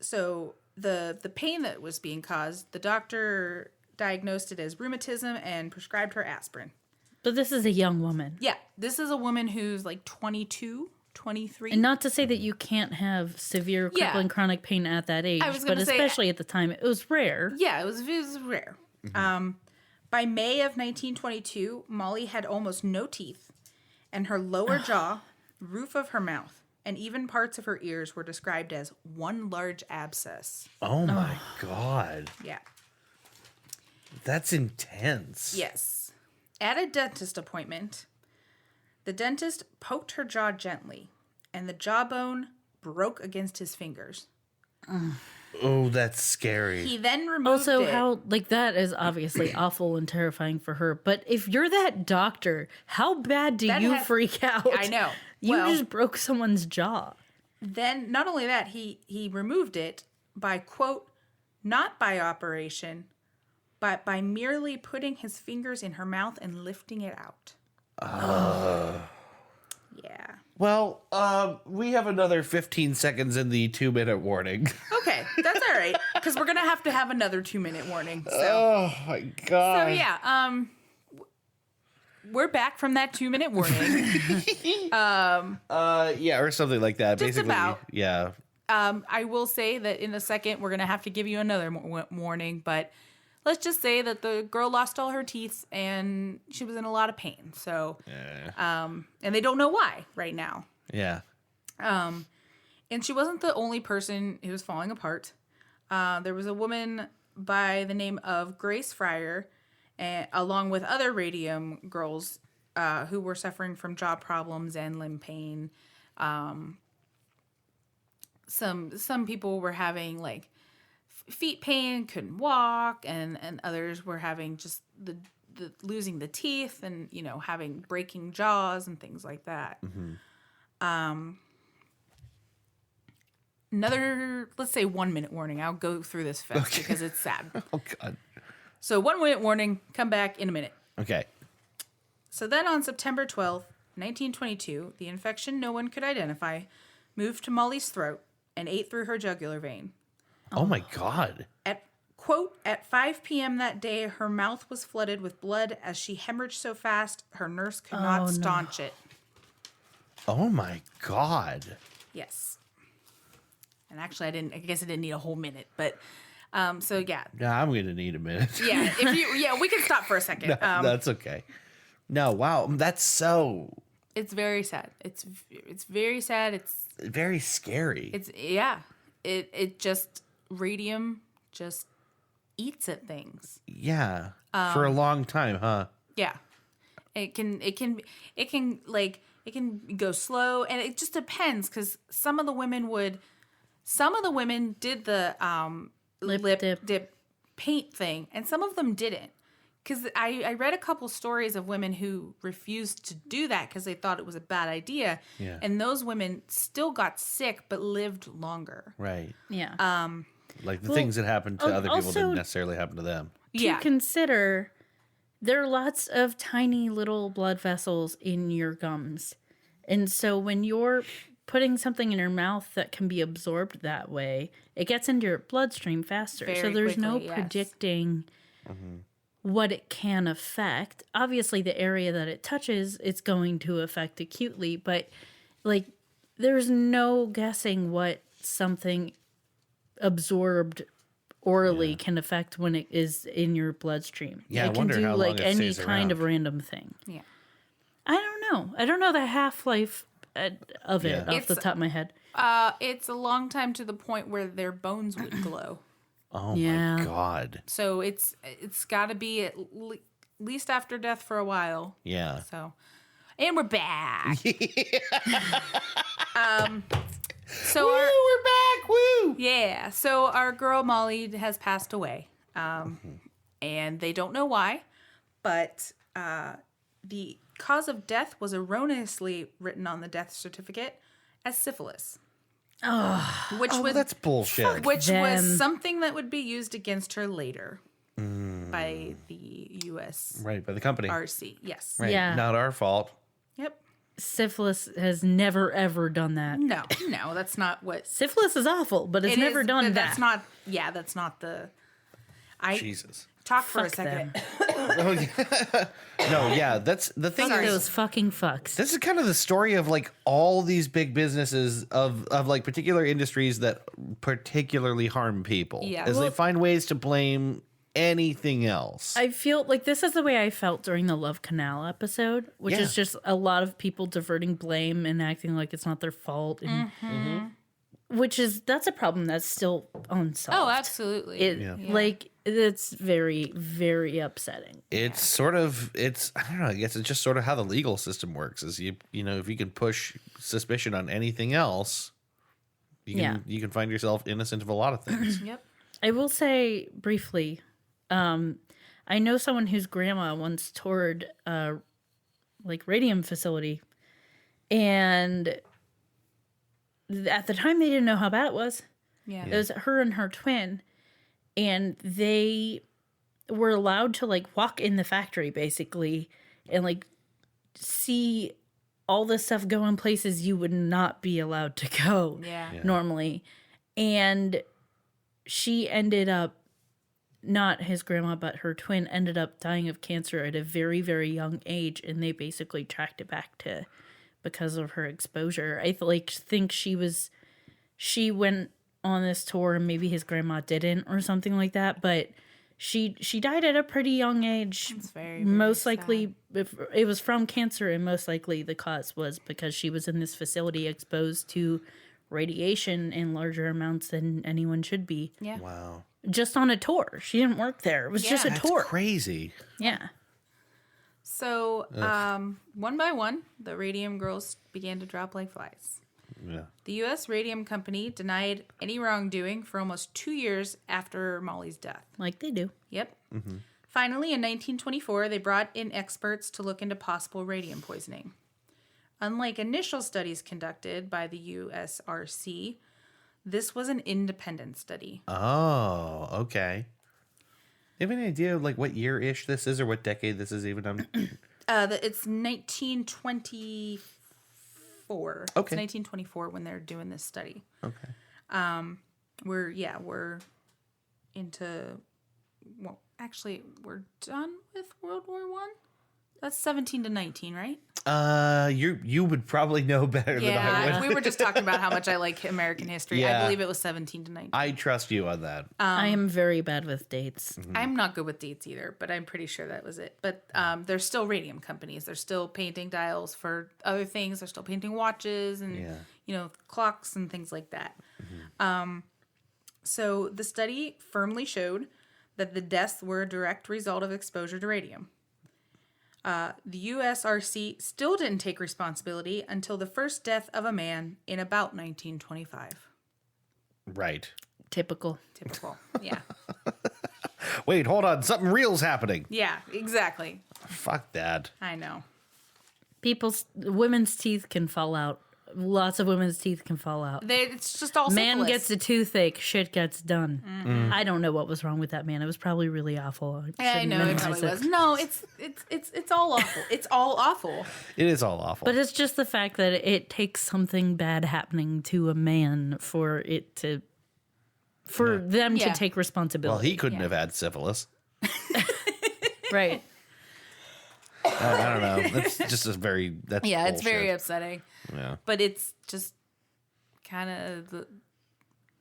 So the pain that was being caused, the doctor diagnosed it as rheumatism and prescribed her aspirin. But this is a young woman. Yeah, this is a woman who's like 22, 23. And not to say that you can't have severe crippling chronic pain at that age, but especially at the time, it was rare. Yeah, it was rare. By May of 1922, Molly had almost no teeth, and her lower jaw, roof of her mouth, and even parts of her ears were described as one large abscess. Oh, my God. Yeah. That's intense. Yes. At a dentist appointment, the dentist poked her jaw gently, and the jawbone broke against his fingers. Oh, that's scary. He then removed it. How, like, that is obviously awful and terrifying for her. But if you're that doctor, how bad do you freak out? I know. You just broke someone's jaw. Then, not only that, he removed it by, quote, not by operation, but by merely putting his fingers in her mouth and lifting it out. Yeah. Well, we have another 15 seconds in the 2-minute warning. Okay, that's all right, because we're going to have another 2-minute warning. So. Oh, my God. So, yeah, we're back from that 2-minute warning. Yeah, or something like that. Just basically, about. Yeah. I will say that in a second, we're going to have to give you another warning, but let's just say that the girl lost all her teeth and she was in a lot of pain. So, and they don't know why right now. Yeah. And she wasn't the only person who was falling apart. There was a woman by the name of Grace Fryer, along with other Radium Girls who were suffering from jaw problems and limb pain. Some people were having like feet pain, couldn't walk, and others were having just the losing the teeth and having breaking jaws and things like that. Another, let's say 1-minute warning. I'll go through this fast because it's sad. Oh, God. So 1-minute warning, come back in a minute. Okay. So then on September 12th, 1922, the infection no one could identify moved to Molly's throat and ate through her jugular vein. Oh, my God. At 5 p.m. that day, her mouth was flooded with blood as she hemorrhaged so fast her nurse could not staunch it. Oh, my God. Yes. And actually, I guess I didn't need a whole minute, but so yeah. Yeah, I'm going to need a minute. Yeah, we can stop for a second. No, that's okay. No, wow. That's so... It's very sad. It's very sad. It's very scary. It just radium just eats at things. Yeah. For a long time, huh? Yeah. It can go slow, and it just depends because some of the women did the lip dip paint thing, and some of them didn't. Because I read a couple stories of women who refused to do that because they thought it was a bad idea. Yeah. And those women still got sick but lived longer. Right. Yeah. Like the things that happened to other people also, didn't necessarily happen to them. To consider, there are lots of tiny little blood vessels in your gums. And so when you're putting something in your mouth that can be absorbed that way, it gets into your bloodstream faster. Very so there's quickly, no predicting what it can affect. Obviously, the area that it touches, it's going to affect acutely, but like there's no guessing what something absorbed orally can affect when it is in your bloodstream. Yeah, it I can wonder do how long like it any stays kind around. of random thing. Yeah. I don't know the half-life of it off the top of my head. It's a long time to the point where their bones would glow. Oh, Yeah. my God. So it's got to be at least after death for a while. Yeah. So, And we're back. So Woo, we're back. Woo. yeah, so our girl Molly has passed away, and they don't know why, but the cause of death was erroneously written on the death certificate as syphilis. Which Oh, was that's bullshit. which them. was something that would be used against her later by the U.S. Right, by the company. RC. Yes. Right. Yeah. Not our fault. Yep. Syphilis has never, ever done that. No, that's not what Syphilis is awful, but it's it never is, done but that. That's not. Yeah, that's not the. I Jesus. talk for a Fuck second. them. Oh, yeah. No, yeah, that's the thing. Fuck Is, those fucking fucks. this is kind of the story of like all these big businesses of like particular industries that particularly harm people. Yeah, As they well- find ways to blame anything else. I feel like this is the way I felt during the Love Canal episode, which Yeah. is just a lot of people diverting blame and acting like it's not their fault. And, that's a problem that's still unsolved. Oh, absolutely. Like, it's very, very upsetting. It's sort of I don't know, I guess it's just sort of how the legal system works is you know, if you can push suspicion on anything else, you can find yourself innocent of a lot of things. Yep. I will say briefly, I know someone whose grandma once toured like radium facility, and at the time they didn't know how bad it was. Yeah. It was her and her twin, and they were allowed to like walk in the factory basically and like see all this stuff go in places you would not be allowed to go Yeah. normally. And she ended up, not his grandma, but her twin ended up dying of cancer at a very, very young age. And they basically tracked it back to because of her exposure. I think she went on this tour and maybe his grandma didn't or something like that. But she died at a pretty young age. It's very, very Most likely, if it was from cancer, and most likely the cause was because she was in this facility exposed to radiation in larger amounts than anyone should be. Yeah. Wow. Just on a tour. She didn't work there. It was just a That's tour. crazy. Yeah. So, one by one, the Radium Girls began to drop like flies. Yeah. The U.S. Radium Company denied any wrongdoing for almost 2 years after Molly's death. Like they do. Yep. Finally, in 1924, they brought in experts to look into possible radium poisoning. Unlike initial studies conducted by the USRC, this was an independent study. Oh, okay. You have any idea of like what year-ish this is or what decade this is even on? It's 1924. Okay. It's 1924 when they're doing this study. Okay. We're into, well, actually, we're done with World War One. That's 17 to 19, right? You would probably know better than I Yeah, would. we were just talking about how much I like American history. Yeah. I believe it was 17 to 19. I trust you on that. I am very bad with dates. I'm not good with dates either, but I'm pretty sure that was it. But there's still radium companies. They're still painting dials for other things. They're still painting watches and clocks and things like that. So the study firmly showed that the deaths were a direct result of exposure to radium. The USRC still didn't take responsibility until the first death of a man in about 1925. Right. Typical. Typical. Yeah. Wait, hold on. Something real's happening. Yeah, exactly. Fuck that. I know. Women's teeth can fall out. Lots of women's teeth can fall out. It's just all Man syphilis. gets a toothache, shit gets done. I don't know what was wrong with that man. It was probably really awful. I shouldn't know it minimize probably was. No, it's all awful. It's all awful. It is all awful. But it's just the fact that it takes something bad happening to a man for them Yeah. to take responsibility. well, he couldn't have had syphilis. Right. I don't know. That's just a very that's Yeah, it's very bullshit. upsetting. Yeah. But it's just kind of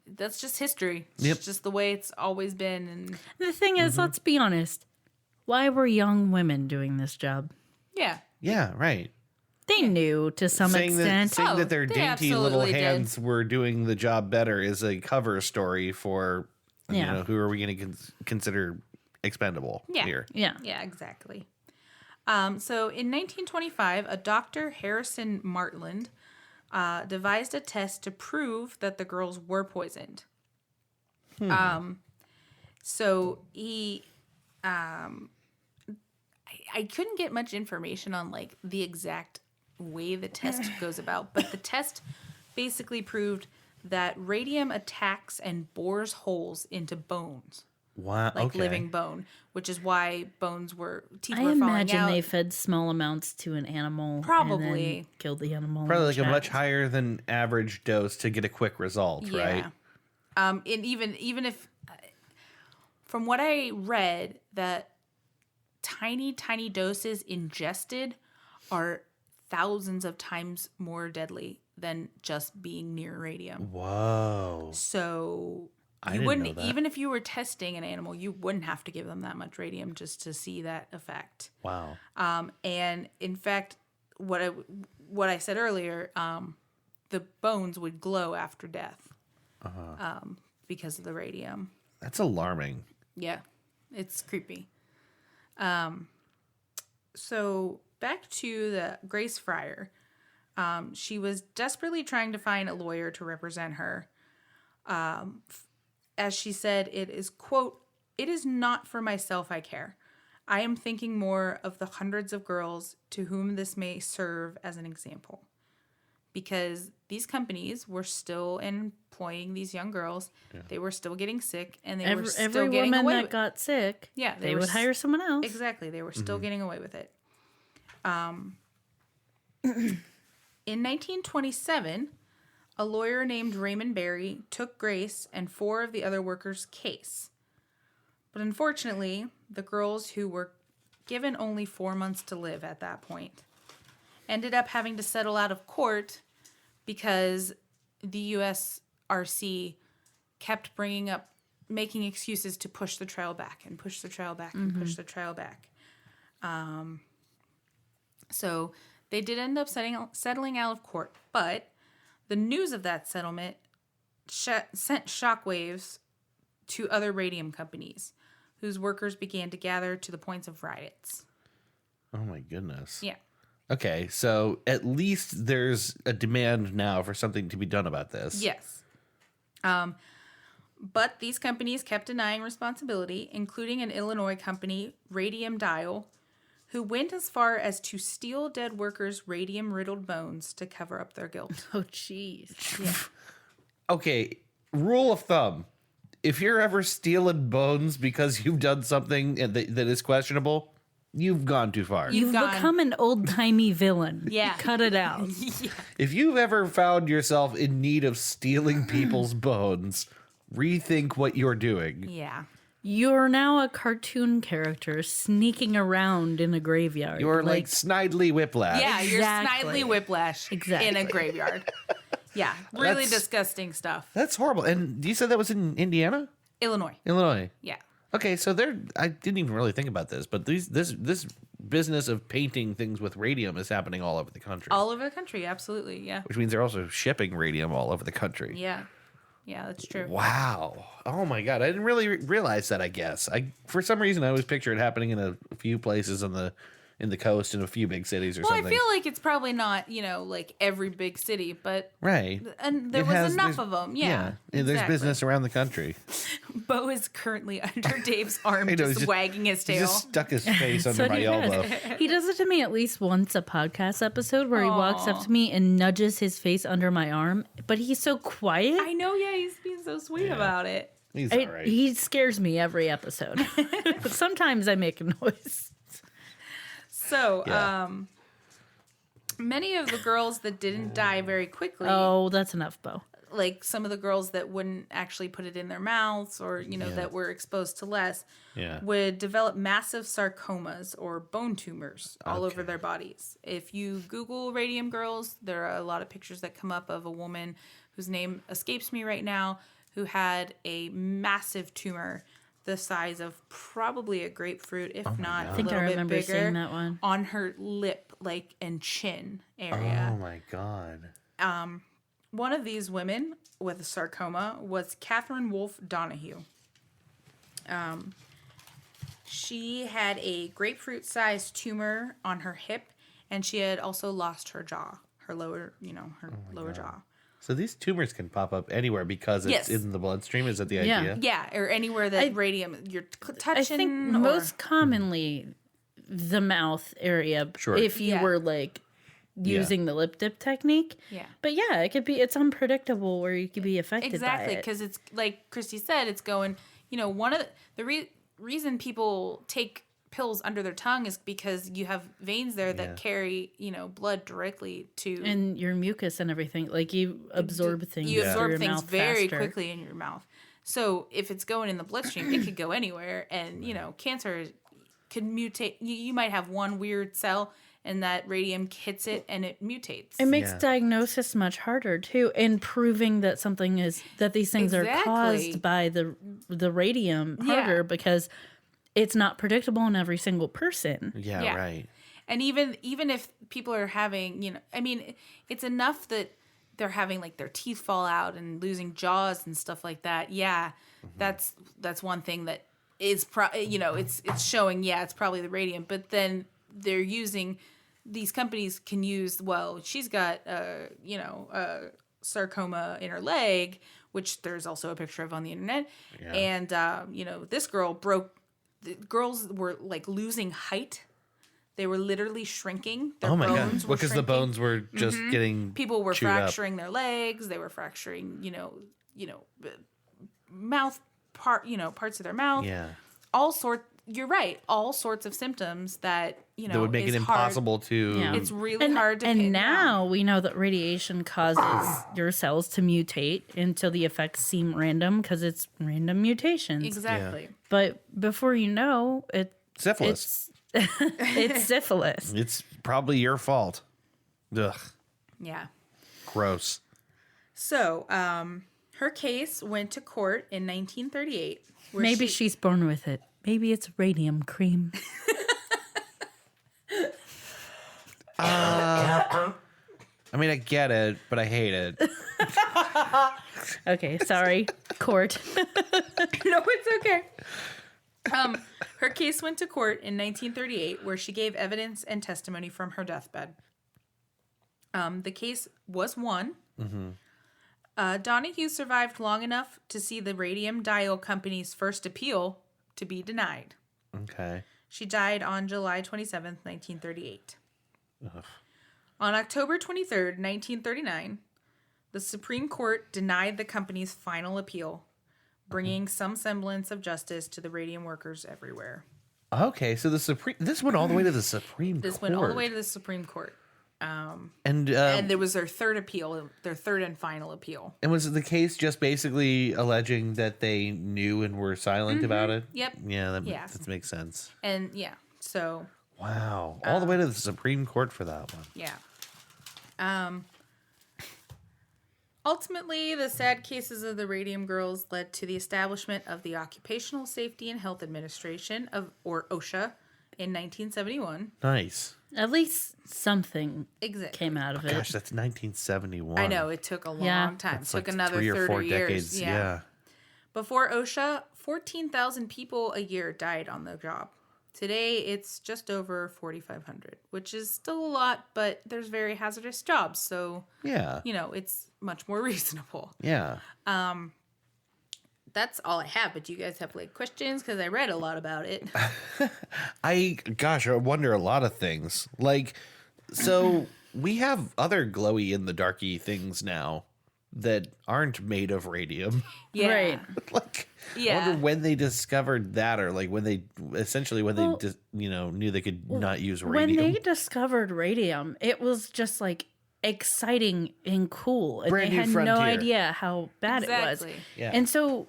that's just history. It's Yep. just the way it's always been. And The thing is, let's be honest. Why were young women doing this job? yeah, Yeah, right. They knew to some Saying extent. that, that their they dainty little absolutely did. hands were doing the job better is a cover story for, Yeah. who are we going to consider expendable Yeah. here? Yeah. yeah, exactly. So in 1925, a Dr. Harrison Martland devised a test to prove that the girls were poisoned. So he, I couldn't get much information on like the exact way the test goes about, but the test basically proved that radium attacks and bores holes into bones, Wow. like okay. living bone, which is why teeth were I falling imagine out. they fed small amounts to an animal. Probably. And then killed the animal. Probably and like a much checked. higher than average dose to get a quick result, right? And even if, from what I read, that tiny doses ingested are thousands of times more deadly than just being near radium. Whoa. So I you didn't wouldn't, know that. even if you were testing an animal, you wouldn't have to give them that much radium just to see that effect. Wow. And in fact, what I said earlier, the bones would glow after death because of the radium. That's alarming. Yeah, it's creepy. So back to the Grace Fryer. She was desperately trying to find a lawyer to represent her. As she said, it is, quote, "It is not for myself I care. I am thinking more of the hundreds of girls to whom this may serve as an example." Because these companies were still employing these young girls. Yeah. They were still getting sick, and they were still every getting woman away that with got sick, Yeah, they would hire someone else. Exactly. They were still getting away with it. In 1927, a lawyer named Raymond Barry took Grace and 4 of the other workers' case. But unfortunately, the girls, who were given only 4 months to live at that point, ended up having to settle out of court because the USRC kept making excuses to push the trial back and push the trial back and push the trial back. So they did end up settling out of court, but the news of that settlement sent shockwaves to other radium companies, whose workers began to gather to the points of riots. Oh my goodness. Yeah. Okay, so at least there's a demand now for something to be done about this. Yes. But these companies kept denying responsibility, including an Illinois company, Radium Dial, who went as far as to steal dead workers' radium-riddled bones to cover up their guilt. Oh, jeez. Yeah. Okay, rule of thumb. If you're ever stealing bones because you've done something that is questionable, you've gone too far. You've become an old-timey villain. Yeah. Cut it out. Yeah. If you've ever found yourself in need of stealing people's bones, rethink what you're doing. Yeah. You're now a cartoon character sneaking around in a graveyard. You're like Snidely Whiplash. Yeah, you're Exactly. Snidely Whiplash in a graveyard. Yeah, really That's- disgusting stuff. That's horrible. And you said that was in Indiana? Illinois. Illinois. Yeah. Okay, so I didn't even really think about this, but this business of painting things with radium is happening all over the country. All over the country, absolutely. Yeah. Which means they're also shipping radium all over the country. Yeah. Yeah, that's true. Wow. Oh my God. I didn't really realize that, I guess. For some reason, I always picture it happening in a few places in the coast in a few big cities or Well, something. I feel like it's probably not, like every big city, but Right. and there was enough of them. Yeah. There's exactly. business around the country. Bo is currently under Dave's arm, I know, just wagging his He tail. just stuck his face under So my he does. elbow. He does it to me at least once a podcast episode where he walks up to me and nudges his face under my arm, but he's so quiet. I know, yeah, he's being so sweet about it. He's all right. He scares me every episode. Sometimes I make a noise. So, Yeah. many of the girls that didn't die very quickly, Oh, that's enough, Bo. like some of the girls that wouldn't actually put it in their mouths or, that were exposed to less, Yeah. would develop massive sarcomas or bone tumors all over their bodies. If you Google Radium Girls, there are a lot of pictures that come up of a woman whose name escapes me right now, who had a massive tumor the size of probably a grapefruit, if not I a think I little bit remember bigger, seeing that one. on her lip, and chin area. Oh my God. One of these women with a sarcoma was Catherine Wolfe Donahue. She had a grapefruit-sized tumor on her hip, and she had also lost her jaw, her lower jaw. So these tumors can pop up anywhere because it's Yes. in the bloodstream. Is that the Yeah. idea? Yeah, or anywhere that radium you're touching. I think most commonly the mouth area. Sure. If you Yeah. were like using the lip dip technique. Yeah. But yeah, it could be. It's unpredictable where you could be affected Exactly, by it. because it's like Christy said, it's going. One of the reason people take pills under their tongue is because you have veins there that carry blood directly to And your mucus and everything, like you absorb things. you through absorb your things mouth very faster. quickly in your mouth. So if it's going in the bloodstream, it could go anywhere, and cancer could mutate. You might have one weird cell, and that radium hits it, and it mutates. It makes Yeah. diagnosis much harder too, and proving that these things are Exactly. caused by the radium harder because it's not predictable in every single person. Yeah, Yeah. right. And even if people are having, it's enough that they're having like their teeth fall out and losing jaws and stuff like that. Yeah, that's one thing that is it's showing. Yeah, it's probably the radium. But then they're using these companies can use. Well, she's got sarcoma in her leg, which there's also a picture of on the internet. Yeah. And this girl broke. The girls were like losing height. They were literally shrinking. Their Oh my god! bones were Because the shrinking. bones were just getting People were chewed up. fracturing their legs. They were fracturing, mouth parts of their mouth. Yeah, You're right. All sorts of symptoms that that would make is it impossible to. Yeah. It's really hard to. And pin now down. we know that radiation causes your cells to mutate until the effects seem random because it's random mutations. Exactly. But before you know it, Syphilis. it's syphilis. It's probably your fault. Ugh, Yeah. gross. So, her case went to court in 1938. Where Maybe she's born with it. Maybe it's radium cream. I mean, I get it, but I hate it. Okay, sorry, court. No, it's okay. Her case went to court in 1938, where she gave evidence and testimony from her deathbed. The case was won. Donahue survived long enough to see the Radium Dial Company's first appeal to be denied. Okay. She died on July 27th, 1938. Ugh. On October 23rd, 1939, the Supreme Court denied the company's final appeal, bringing some semblance of justice to the radium workers everywhere. Okay, so this went all the way to the Supreme Court. This went all the way to the Supreme Court. And there was their third appeal, their third and final appeal. and was the case just basically alleging that they knew and were silent about it? Yep. Yeah, that Yeah. makes sense. And so Wow, all the way to the Supreme Court for that one. yeah. Ultimately, the sad cases of the Radium Girls led to the establishment of the Occupational Safety and Health Administration or OSHA in 1971. Nice. At least something Exactly. came out of it. Gosh, that's 1971. I know it took a long Yeah. time. It's It took like another 3 or 30 4 years. decades. Yeah. Before OSHA, 14,000 people a year died on the job. Today, it's just over 4,500, which is still a lot, but there's very hazardous jobs, so Yeah. it's much more reasonable. Yeah. That's all I have. But do you guys have like questions? Because I read a lot about it. I wonder a lot of things. Like, so we have other glowy in the darky things now that aren't made of radium. Yeah. Right. Like, I Yeah. wonder when they discovered that, or like when they knew they could not use When radium. they discovered radium, it was just like exciting and cool. And Brand they new had no frontier. idea how bad it Exactly. was. Yeah. And so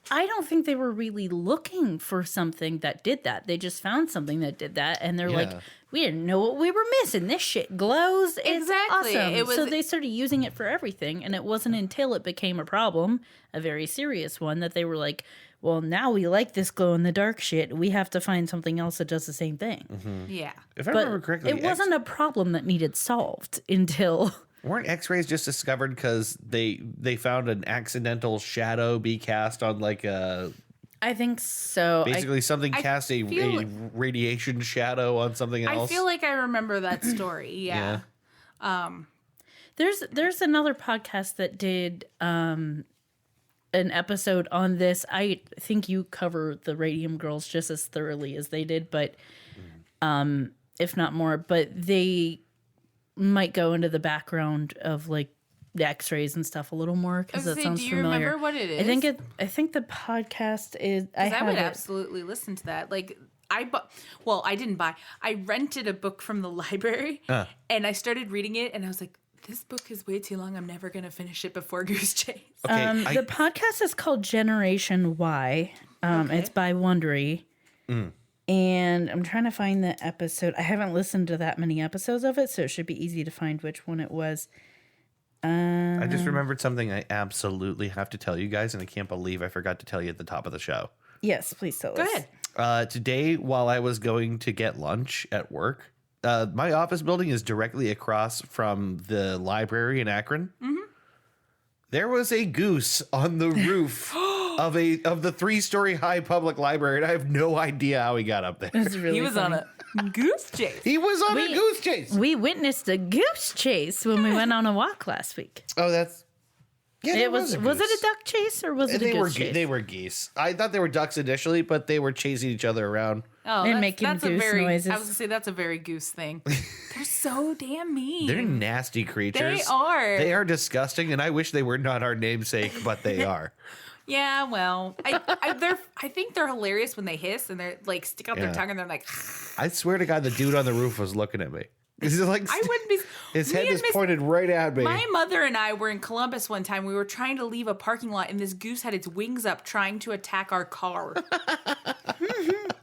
I don't think they were really looking for something that did that. They just found something that did that. And they're like, Yeah. we didn't know what we were missing. This shit glows. It's Exactly. awesome. It was- so they started using it for everything. And it wasn't until it became a problem, a very serious one, that they were like, well, now we like this glow in the dark shit. We have to find something else that does the same thing. Yeah. If I But remember correctly, it wasn't a problem that needed solved until weren't X-rays just discovered because they found an accidental shadow be cast on like a I think so. Basically, something I cast a feel- radiation shadow on something else. I feel like I remember that story. Yeah. There's another podcast that did an episode on this. I think you cover the Radium Girls just as thoroughly as they did, but if not more. But they might go into the background of like the X-rays and stuff a little more because that sounds do you familiar. remember what it is? I think the podcast is. I would absolutely listen to that. Like I didn't buy. I rented a book from the library, and I started reading it, and I was like, "This book is way too long. I'm never gonna finish it before Goose Chase." Okay, The podcast is called Generation Y. It's by Wondery. And I'm trying to find the episode. I haven't listened to that many episodes of it, so it should be easy to find which one it was. I just remembered something I absolutely have to tell you guys, and I can't believe I forgot to tell you at the top of the show. Yes, please tell us. Go ahead. Today, while I was going to get lunch at work, my office building is directly across from the library in Akron. There was a goose on the roof of the 3-story high public library, and I have no idea how he got up there. It's really He was funny. on a goose chase. He was on a goose chase. We witnessed a goose chase when we went on a walk last week. Oh, that's yeah. It was it a duck chase or was it a goose chase? They were geese. I thought they were ducks initially, but they were chasing each other around. Oh, And that's, making that's a goose very, noises. I was gonna say that's a very goose thing. They're so damn mean. They're nasty creatures. They are. They are disgusting, and I wish they were not our namesake, but they are. Yeah, well, I think they're hilarious when they hiss and they're like stick out their Yeah. tongue and they're like. I swear to God, the dude on the roof was looking at me. He's like, I wouldn't be. his me head and is Miss- pointed right at me. My mother and I were in Columbus one time. We were trying to leave a parking lot, and this goose had its wings up, trying to attack our car.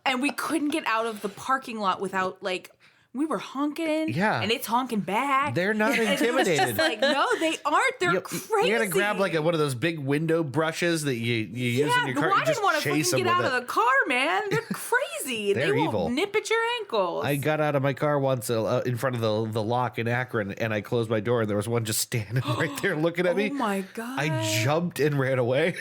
And we couldn't get out of the parking lot without like. We were honking, Yeah. and it's honking back. They're not And it was intimidated. just like, no, they aren't. They're crazy. You gotta grab like one of those big window brushes that you use in your car. well, I and just didn't want to chase fucking them get with out it. of the car, man. They're crazy. They're they will evil. nip at your ankles. I got out of my car once in front of the lock in Akron, and I closed my door, and there was one just standing right there looking at me. Oh my god! I jumped and ran away.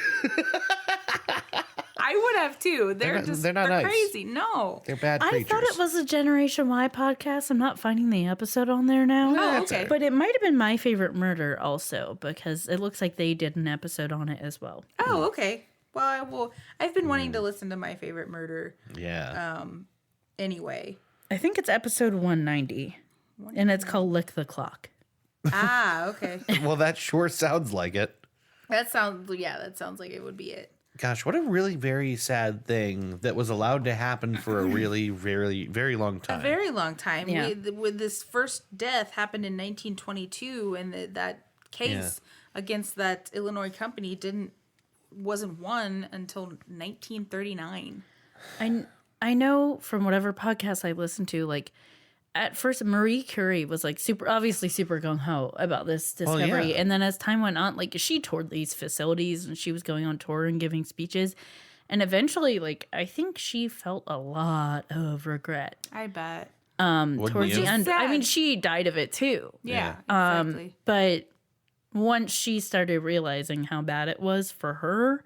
I would have too. They're not nice. crazy. No. They're bad I creatures. thought it was a Generation Y podcast. I'm not finding the episode on there now. Oh, okay. But it might have been My Favorite Murder also because it looks like they did an episode on it as well. Oh, okay. Well, I've been wanting to listen to My Favorite Murder Yeah. anyway. I think it's episode 190, and it's called Lick the Clock. Okay. Well, that sure sounds like it. That sounds like it would be it. Gosh, what a really very sad thing that was allowed to happen for a really, very, very long time. A very long time. Yeah. With this first death happened in 1922, and that case against that Illinois company wasn't won until 1939. I know from whatever podcast I listened to, like at first Marie Curie was like obviously super gung ho about this discovery, yeah. and then as time went on, like she toured these facilities and she was going on tour and giving speeches, and eventually, like I think she felt a lot of regret I bet. towards you? the end. I Sad. mean, she died of it too, Yeah. Exactly. but once she started realizing how bad it was for her.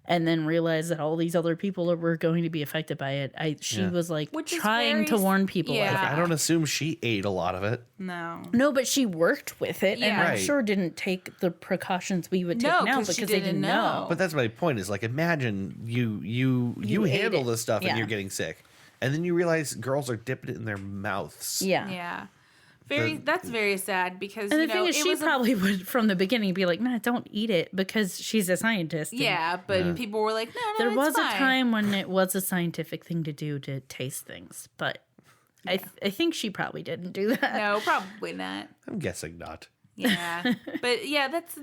And then realized that all these other people were going to be affected by it. She was like Which is trying very to warn people. yeah. of it. I don't assume she ate a lot of it. No. No, but she worked with it, and Yeah. I'm Right. sure didn't take the precautions we would take No, now 'cause because she they didn't didn't know. know. But that's my point is like, imagine you ate handle it. this stuff and Yeah. you're getting sick. And then you realize girls are dipping it in their mouths. Yeah. Yeah. That's very sad because And you the know thing is, it she was probably would from the beginning be like, "Nah, don't eat it," because she's a scientist. and yeah, but people were like, no, there it's was fine. a time when it was a scientific thing to do to taste things, but I think she probably didn't do that. No, probably not. I'm guessing not. Yeah, but yeah, that's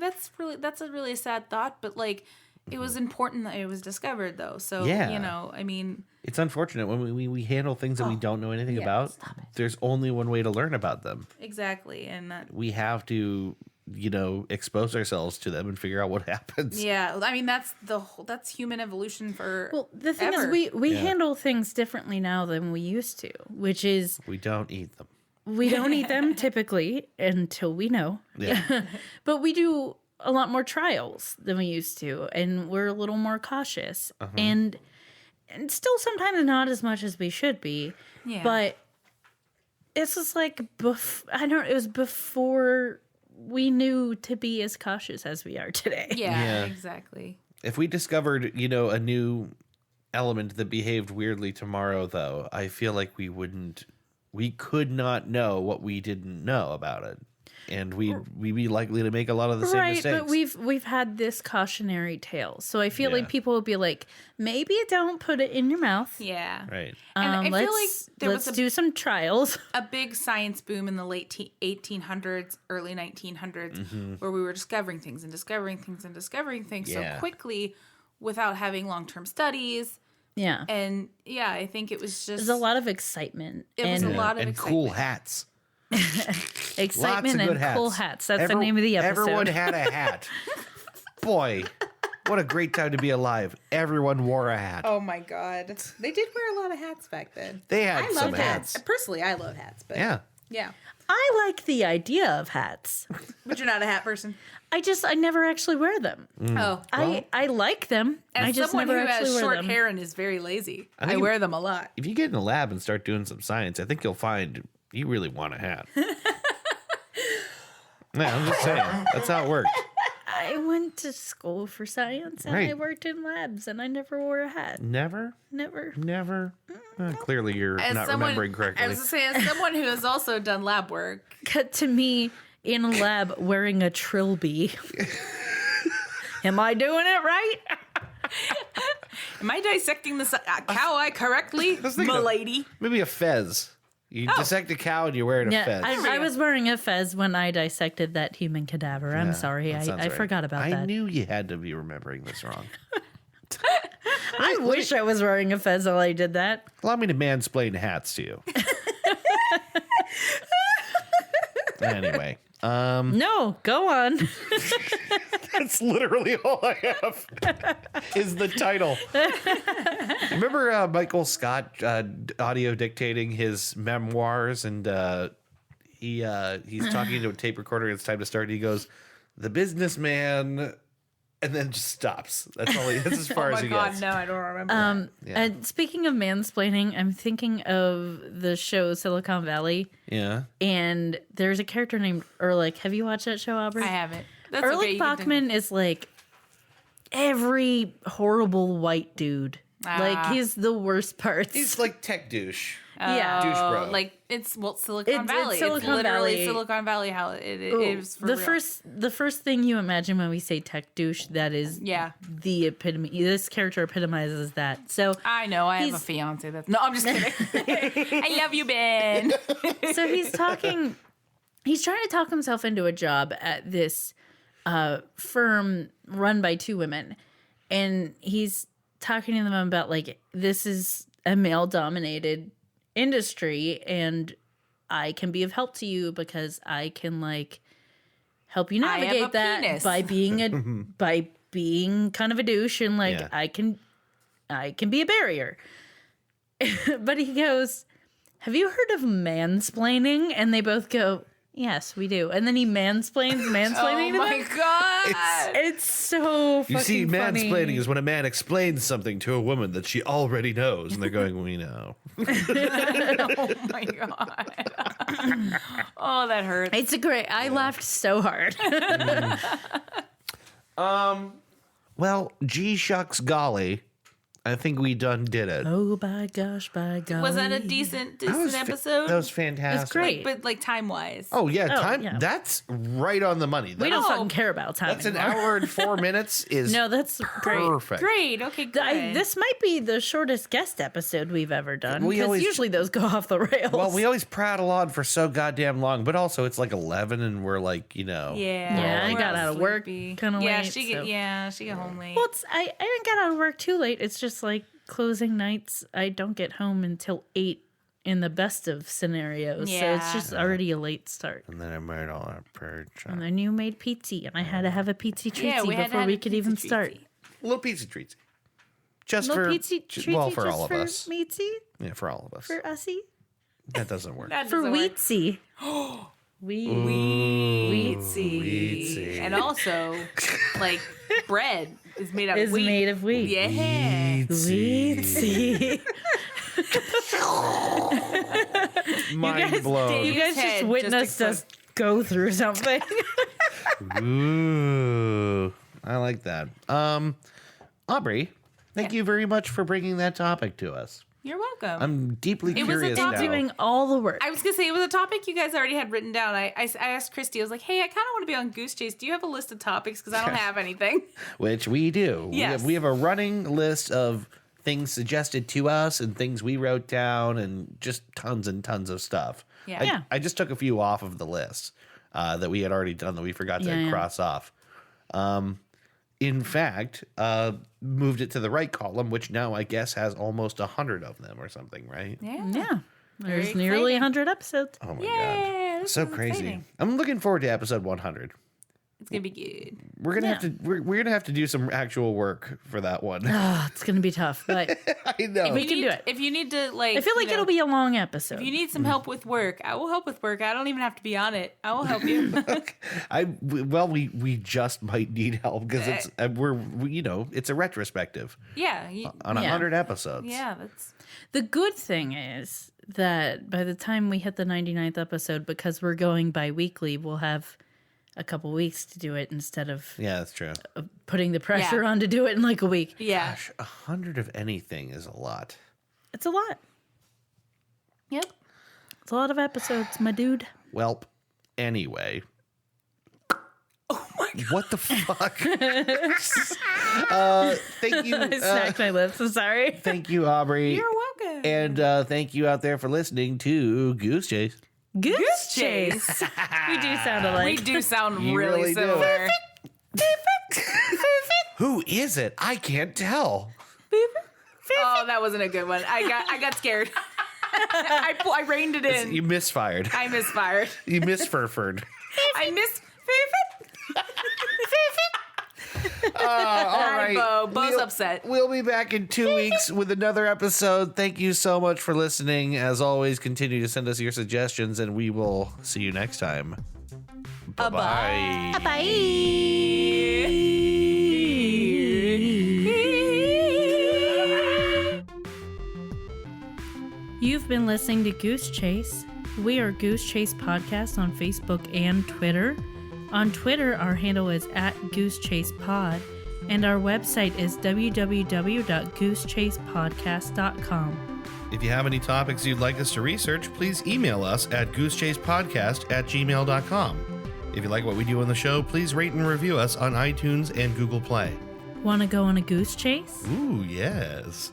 a really sad thought. But like, it was important that it was discovered, though. So Yeah. you know, I mean, It's unfortunate when we handle things that we don't know anything about. stop it. There's only one way to learn about them. exactly, and that. We have to, expose ourselves to them and figure out what happens. Yeah, I mean that's human evolution for. Well, the thing ever. is, we Yeah. handle things differently now than we used to, which is We don't eat them. we don't eat them typically until we know. Yeah. But we do a lot more trials than we used to, and we're a little more cautious, and still sometimes not as much as we should be. Yeah. But it's just like it was before we knew to be as cautious as we are today. Yeah, exactly. If we discovered, a new element that behaved weirdly tomorrow, though, I feel like we could not know what we didn't know about it. And we'd be likely to make a lot of the same mistakes. Right, but we've had this cautionary tale. So I feel like people will be like, maybe don't put it in your mouth. Yeah. Right. And I feel like let's do some trials. a big science boom in the late 1800s, early 1900s, where we were discovering things so quickly without having long-term studies. Yeah. And yeah, I think it was just... There's a lot of excitement. It was a lot of and excitement. cool hats. Excitement Lots of good and hats. cool hats. That's the name of the episode. Everyone had a hat. Boy, what a great time to be alive. Everyone wore a hat. Oh my God. They did wear a lot of hats back then. They had I some love hats. Personally, I love hats. But Yeah. Yeah. I like the idea of hats. But you're not a hat person. I never actually wear them. Oh. I like them. As I just someone never who actually has wear short them. hair and is very lazy, I think wear them a lot. If you get in the lab and start doing some science, I think you'll find you really want a hat. Yeah, I'm just saying. That's how it worked. I went to school for science and I Right. worked in labs and I never wore a hat. Never? Never. Clearly, you're not remembering correctly. I was saying, as someone who has also done lab work, Cut to me in a lab wearing a trilby. Am I doing it right? am I dissecting this cow eye correctly, thinking of- milady? Maybe a fez. You dissect a cow and you're wearing a Yeah, fez. I was wearing a fez when I dissected that human cadaver. I'm sorry. That sounds I right. forgot about that. I knew you had to be remembering this wrong. I wish I was wearing a fez while I did that. Allow me to mansplain hats to you. Anyway, No, go on. that's literally all I have. Is the title. Remember Michael Scott audio dictating his memoirs, and he's talking to a tape recorder. It's time to start. And he goes, "The businessman," and then just stops. That's all. That's as far Oh as my he God, gets. no, I don't remember. Yeah. And speaking of mansplaining, I'm thinking of the show Silicon Valley, Yeah. and there's a character named Ehrlich. Have you watched that show, Aubrey? I haven't. That's Ehrlich okay, you can do- Bachman is like every horrible white dude. Like he's the worst parts. He's like tech douche. yeah. Douche bro. Like Silicon It's Valley. Silicon it's literally Valley. Silicon Valley. How it is for the real. the first thing you imagine when we say tech douche, that is Yeah, the epitome. This character epitomizes that. So I know. I have a He's- fiance. That's no. I'm just kidding. I love you, Ben. so he's talking. He's trying to talk himself into a job at this firm run by two women, and he's talking to them about like, this is a male dominated industry and I can be of help to you because I can like help you I have a navigate that penis. by being kind of a douche, and like Yeah. I can be a barrier. But he goes, "Have you heard of mansplaining?" And they both go, "Yes, we do." And then he mansplains mansplaining Oh to my them. God. It's so fucking You see, funny. mansplaining is when a man explains something to a woman that she already knows, and they're going, "We know." Oh my God. Oh, that hurts. It's a great. I laughed so hard. Well, gee shucks golly, I think we done did it. Oh by gosh, by golly. Was that a decent episode? That was fantastic. It's great. But like time wise. Oh yeah, time. yeah. That's right on the money. We don't Oh. fucking care about time. That's an anymore. hour and 4 minutes. Is No, that's great. perfect. Great. Okay, good. This might be the shortest guest episode we've ever done, We because always- usually those go off the rails. Well, we always prattle on for so goddamn long, but also it's like 11, and we're like, Yeah. Yeah, I we're got all out of work sleepy. kinda Yeah, late, she so- she got home late. Well, I didn't get out of work too late. It's just like closing nights. I don't get home until 8 in the best of scenarios. So Yeah. it's just already a late start. and then I made all our purge. And then you made pizza, and I had to have a pizza treatsy yeah, we had to before have we a could pizza even treatsy. start. Little pizza treats. Just Little for pizza treatsy well, for just all of for us. Meatsy? Yeah, for all of us. For ussy? That doesn't work. That For doesn't work. Wheatsy. Wheatsy. Wheatsy. And also, like, bread is made out of Is wheat. made of wheat. Yeah. Wheat seed. Mind blown. You guys just witnessed us go through something. Ooh, I like that. Aubrey, thank you very much for bringing that topic to us. You're welcome. I'm deeply It was a curious topic- now. Doing all the work. I was going to say, it was a topic you guys already had written down. I asked Christy, I was like, hey, I kind of want to be on Goose Chase. Do you have a list of topics? Because I don't have anything. Which we do. Yes. We have a running list of things suggested to us and things we wrote down and just tons and tons of stuff. Yeah. I just took a few off of the list that we had already done that we forgot to cross off. In fact, moved it to the right column, which now I guess has almost 100 of them or something, right? Yeah. Yeah. There's Very nearly exciting. 100 episodes. Oh my Yay, god. this So is crazy. exciting. I'm looking forward to episode 100. It's going to be good. We're gonna have to we're gonna have to do some actual work for that one. Oh, it's going to be tough, but I know. We can do it. If you need to, like, I feel like it'll be a long episode. If you need some help with work, I will help with work. I don't even have to be on it. I will help you. We just might need help because it's it's a retrospective Yeah. on 100 episodes. Yeah, that's The good thing is that by the time we hit the 99th episode, because we're going bi-weekly, we'll have a couple weeks to do it instead of Yeah, that's true. putting the pressure on to do it in like a week. yeah. Gosh, 100 of anything is a lot. It's a lot. Yep. It's a lot of episodes, my dude. Welp. Anyway. Oh my god. What the fuck? Thank you. I smacked my lips. I'm sorry. Thank you, Aubrey. You're welcome. And thank you out there for listening to Goose Chase. Goose Chase. We do sound alike. We do sound You really, really do. similar. Who is it? I can't tell. Oh, that wasn't a good one. I got scared. I reined it in. You misfired. I misfired. You misfurfered. I missed. All right. Bo's upset. We'll be back in 2 weeks with another episode. Thank you so much for listening. As always, continue to send us your suggestions, and we will see you next time. Bye-bye. You've been listening to Goose Chase. We are Goose Chase Podcast on Facebook and Twitter. On Twitter, our handle is @GooseChasePod, and our website is www.goosechasepodcast.com. If you have any topics you'd like us to research, please email us at goosechasepodcast@gmail.com. If you like what we do on the show, please rate and review us on iTunes and Google Play. Want to go on a goose chase? Ooh, yes.